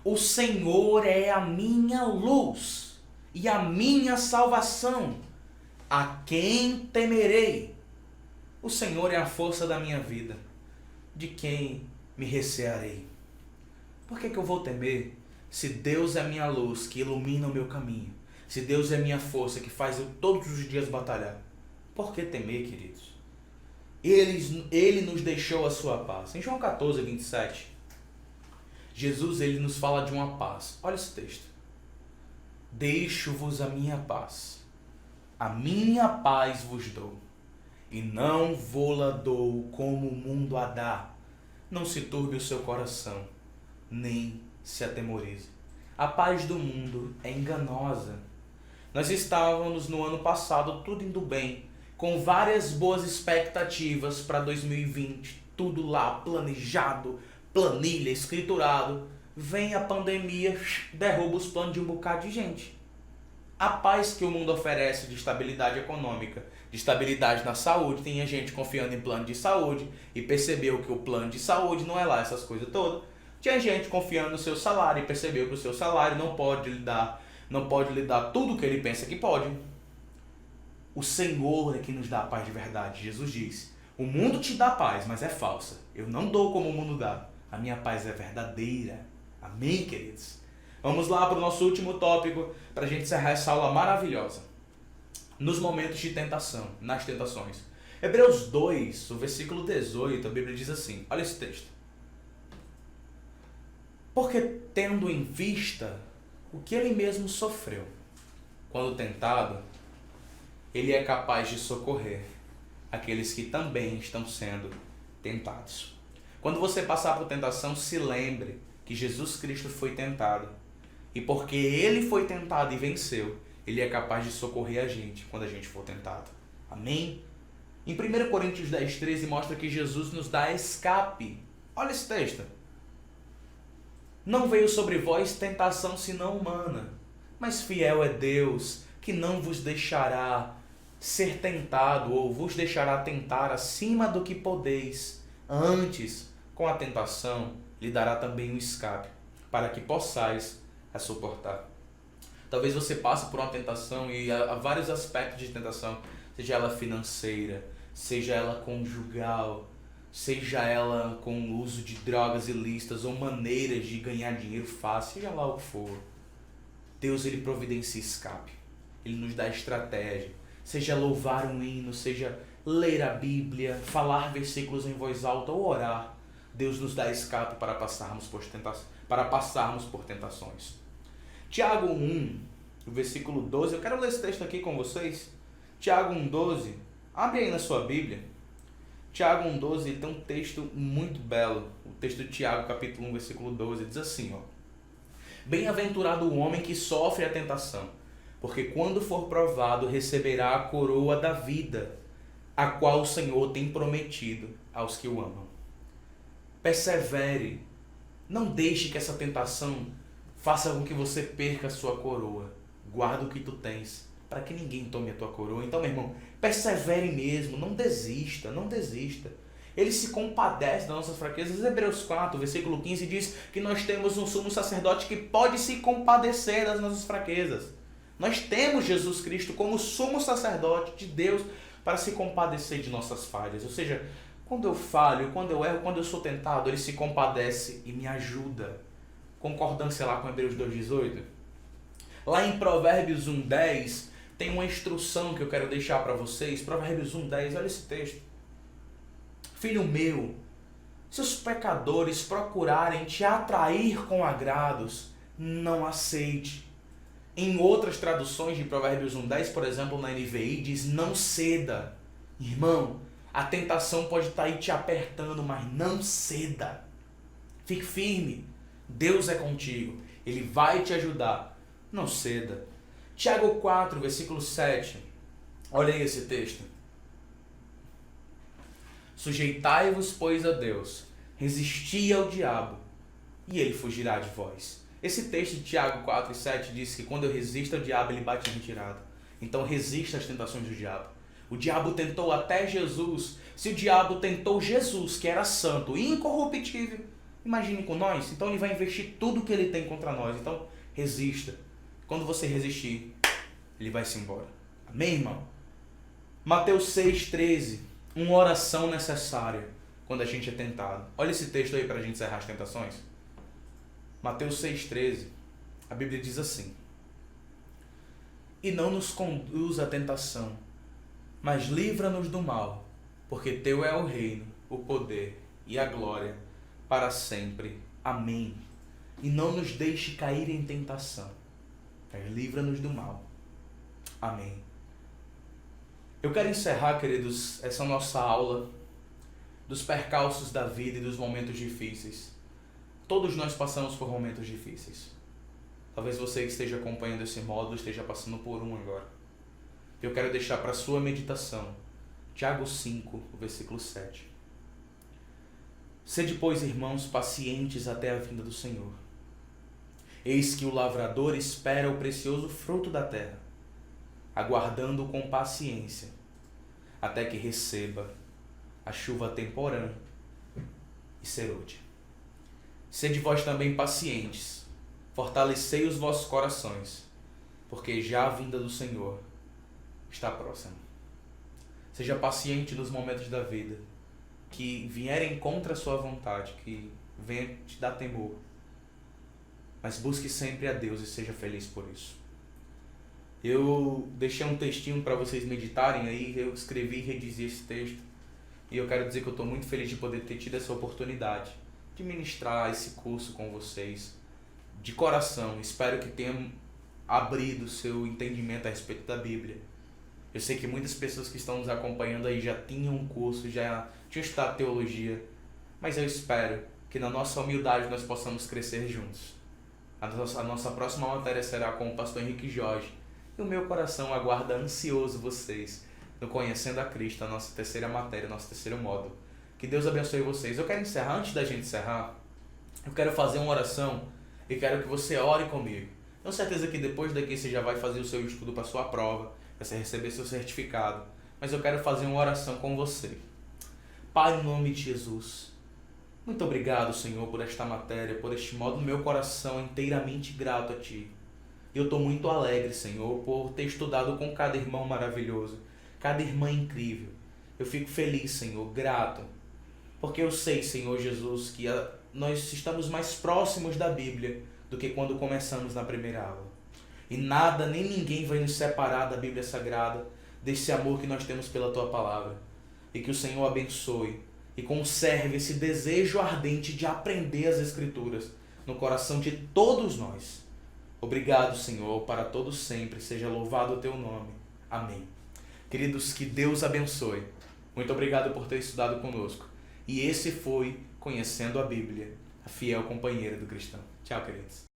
O Senhor é a minha luz e a minha salvação. A quem temerei? O Senhor é a força da minha vida. De quem me recearei? Por que eu vou temer? Se Deus é a minha luz que ilumina o meu caminho. Se Deus é a minha força que faz eu todos os dias batalhar. Por que temer, queridos? Ele nos deixou a sua paz. Em João 14, 27, Jesus ele nos fala de uma paz. Olha esse texto. Deixo-vos a minha paz. A minha paz vos dou. E não vô-la dou como o mundo a dá. Não se turbe o seu coração, nem se atemorize. A paz do mundo é enganosa. Nós estávamos no ano passado tudo indo bem, com várias boas expectativas para 2020, tudo lá planejado, planilha, escriturado. Vem a pandemia, derruba os planos de um bocado de gente. A paz que o mundo oferece de estabilidade econômica, de estabilidade na saúde, tem gente confiando em plano de saúde e percebeu que o plano de saúde não é lá essas coisas todas. Tinha gente confiando no seu salário e percebeu que o seu salário não pode lhe dar tudo o que ele pensa que pode. O Senhor é que nos dá a paz de verdade. Jesus diz: o mundo te dá paz, mas é falsa. Eu não dou como o mundo dá. A minha paz é verdadeira. Amém, queridos? Vamos lá para o nosso último tópico, para a gente encerrar essa aula maravilhosa. Nos momentos de tentação, nas tentações. Hebreus 2, o versículo 18, a Bíblia diz assim, olha esse texto. Porque tendo em vista o que ele mesmo sofreu, quando tentado, ele é capaz de socorrer aqueles que também estão sendo tentados. Quando você passar por tentação, se lembre que Jesus Cristo foi tentado. E porque ele foi tentado e venceu, ele é capaz de socorrer a gente quando a gente for tentado. Amém? Em 1 Coríntios 10:13 mostra que Jesus nos dá escape. Olha esse texto. Não veio sobre vós tentação senão humana, mas fiel é Deus, que não vos deixará ser tentado ou vos deixará tentar acima do que podeis. Antes, com a tentação, lhe dará também um escape, para que possais a suportar. Talvez você passe por uma tentação e há vários aspectos de tentação, seja ela financeira, seja ela conjugal, seja ela com o uso de drogas ilícitas ou maneiras de ganhar dinheiro fácil, seja lá o que for. Deus, ele providencia escape, ele nos dá estratégia, seja louvar um hino, seja ler a Bíblia, falar versículos em voz alta ou orar. Deus nos dá escape para passarmos por tentações. Tiago 1, o versículo 12, eu quero ler esse texto aqui com vocês. Tiago 1:12, abre aí na sua Bíblia. Tiago 1:12 tem um texto muito belo. O texto de Tiago, capítulo 1, versículo 12, diz assim, ó: Bem-aventurado o homem que sofre a tentação, porque quando for provado receberá a coroa da vida, a qual o Senhor tem prometido aos que o amam. Persevere, não deixe que essa tentação faça com que você perca a sua coroa. Guarda o que tu tens, para que ninguém tome a tua coroa. Então, meu irmão, persevere mesmo, não desista, não desista. Ele se compadece das nossas fraquezas. Hebreus 4, versículo 15 diz que nós temos um sumo sacerdote que pode se compadecer das nossas fraquezas. Nós temos Jesus Cristo como sumo sacerdote de Deus para se compadecer de nossas falhas. Ou seja, quando eu falho, quando eu erro, quando eu sou tentado, ele se compadece e me ajuda. Concordância lá com Hebreus 2:18. Lá em Provérbios 1:10 tem uma instrução que eu quero deixar para vocês. Provérbios 1:10, olha esse texto. Filho meu, se os pecadores procurarem te atrair com agrados, não aceite. Em outras traduções de Provérbios 1:10, por exemplo, na NVI, diz não ceda. Irmão, a tentação pode estar aí te apertando, mas não ceda. Fique firme. Deus é contigo. Ele vai te ajudar. Não ceda. Tiago 4, versículo 7. Olha aí esse texto. Sujeitai-vos, pois, a Deus. Resisti ao diabo, e ele fugirá de vós. Esse texto de Tiago 4 e 7 diz que quando eu resisto ao diabo, ele bate em retirada. Então resista às tentações do diabo. O diabo tentou até Jesus. Se o diabo tentou Jesus, que era santo e incorruptível, imagine com nós. Então ele vai investir tudo que ele tem contra nós. Então resista. Quando você resistir, ele vai se embora. Amém, irmão? Mateus 6,13. Uma oração necessária quando a gente é tentado. Olha esse texto aí para a gente encerrar as tentações. Mateus 6,13. A Bíblia diz assim: E não nos conduz à tentação, mas livra-nos do mal, porque teu é o reino, o poder e a glória para sempre. Amém. E não nos deixe cair em tentação, mas livra-nos do mal. Amém. Eu quero encerrar, queridos, essa nossa aula dos percalços da vida e dos momentos difíceis. Todos nós passamos por momentos difíceis. Talvez você que esteja acompanhando esse módulo esteja passando por um agora. Eu quero deixar para sua meditação Tiago 5, versículo 7. Sede, pois, irmãos, pacientes até a vinda do Senhor. Eis que o lavrador espera o precioso fruto da terra, aguardando com paciência, até que receba a chuva temporã e serôdia. Sede vós também pacientes, fortalecei os vossos corações, porque já a vinda do Senhor está próxima. Seja paciente nos momentos da vida que vierem contra a sua vontade, que venha te dar temor. Mas busque sempre a Deus e seja feliz por isso. Eu deixei um textinho para vocês meditarem aí, eu escrevi e redigi esse texto. E eu quero dizer que eu estou muito feliz de poder ter tido essa oportunidade de ministrar esse curso com vocês. De coração, espero que tenha abrido o seu entendimento a respeito da Bíblia. Eu sei que muitas pessoas que estão nos acompanhando aí já tinham um curso, já tinham estudado teologia, mas eu espero que na nossa humildade nós possamos crescer juntos. A nossa próxima matéria será com o pastor Henrique Jorge. E o meu coração aguarda ansioso vocês no Conhecendo a Cristo, a nossa terceira matéria, nosso terceiro módulo. Que Deus abençoe vocês. Eu quero encerrar, antes da gente encerrar, eu quero fazer uma oração e quero que você ore comigo. Tenho certeza que depois daqui você já vai fazer o seu estudo para a sua prova, você receber seu certificado. Mas eu quero fazer uma oração com você. Pai, em nome de Jesus, muito obrigado, Senhor, por esta matéria, por este modo. Meu coração é inteiramente grato a Ti. Eu estou muito alegre, Senhor, por ter estudado com cada irmão maravilhoso, cada irmã incrível. Eu fico feliz, Senhor, grato, porque eu sei, Senhor Jesus, que nós estamos mais próximos da Bíblia do que quando começamos na primeira aula. E nada, nem ninguém vai nos separar da Bíblia Sagrada, desse amor que nós temos pela Tua Palavra. E que o Senhor abençoe e conserve esse desejo ardente de aprender as Escrituras no coração de todos nós. Obrigado, Senhor, para todos sempre. Seja louvado o Teu nome. Amém. Queridos, que Deus abençoe. Muito obrigado por ter estudado conosco. E esse foi Conhecendo a Bíblia, a fiel companheira do cristão. Tchau, queridos.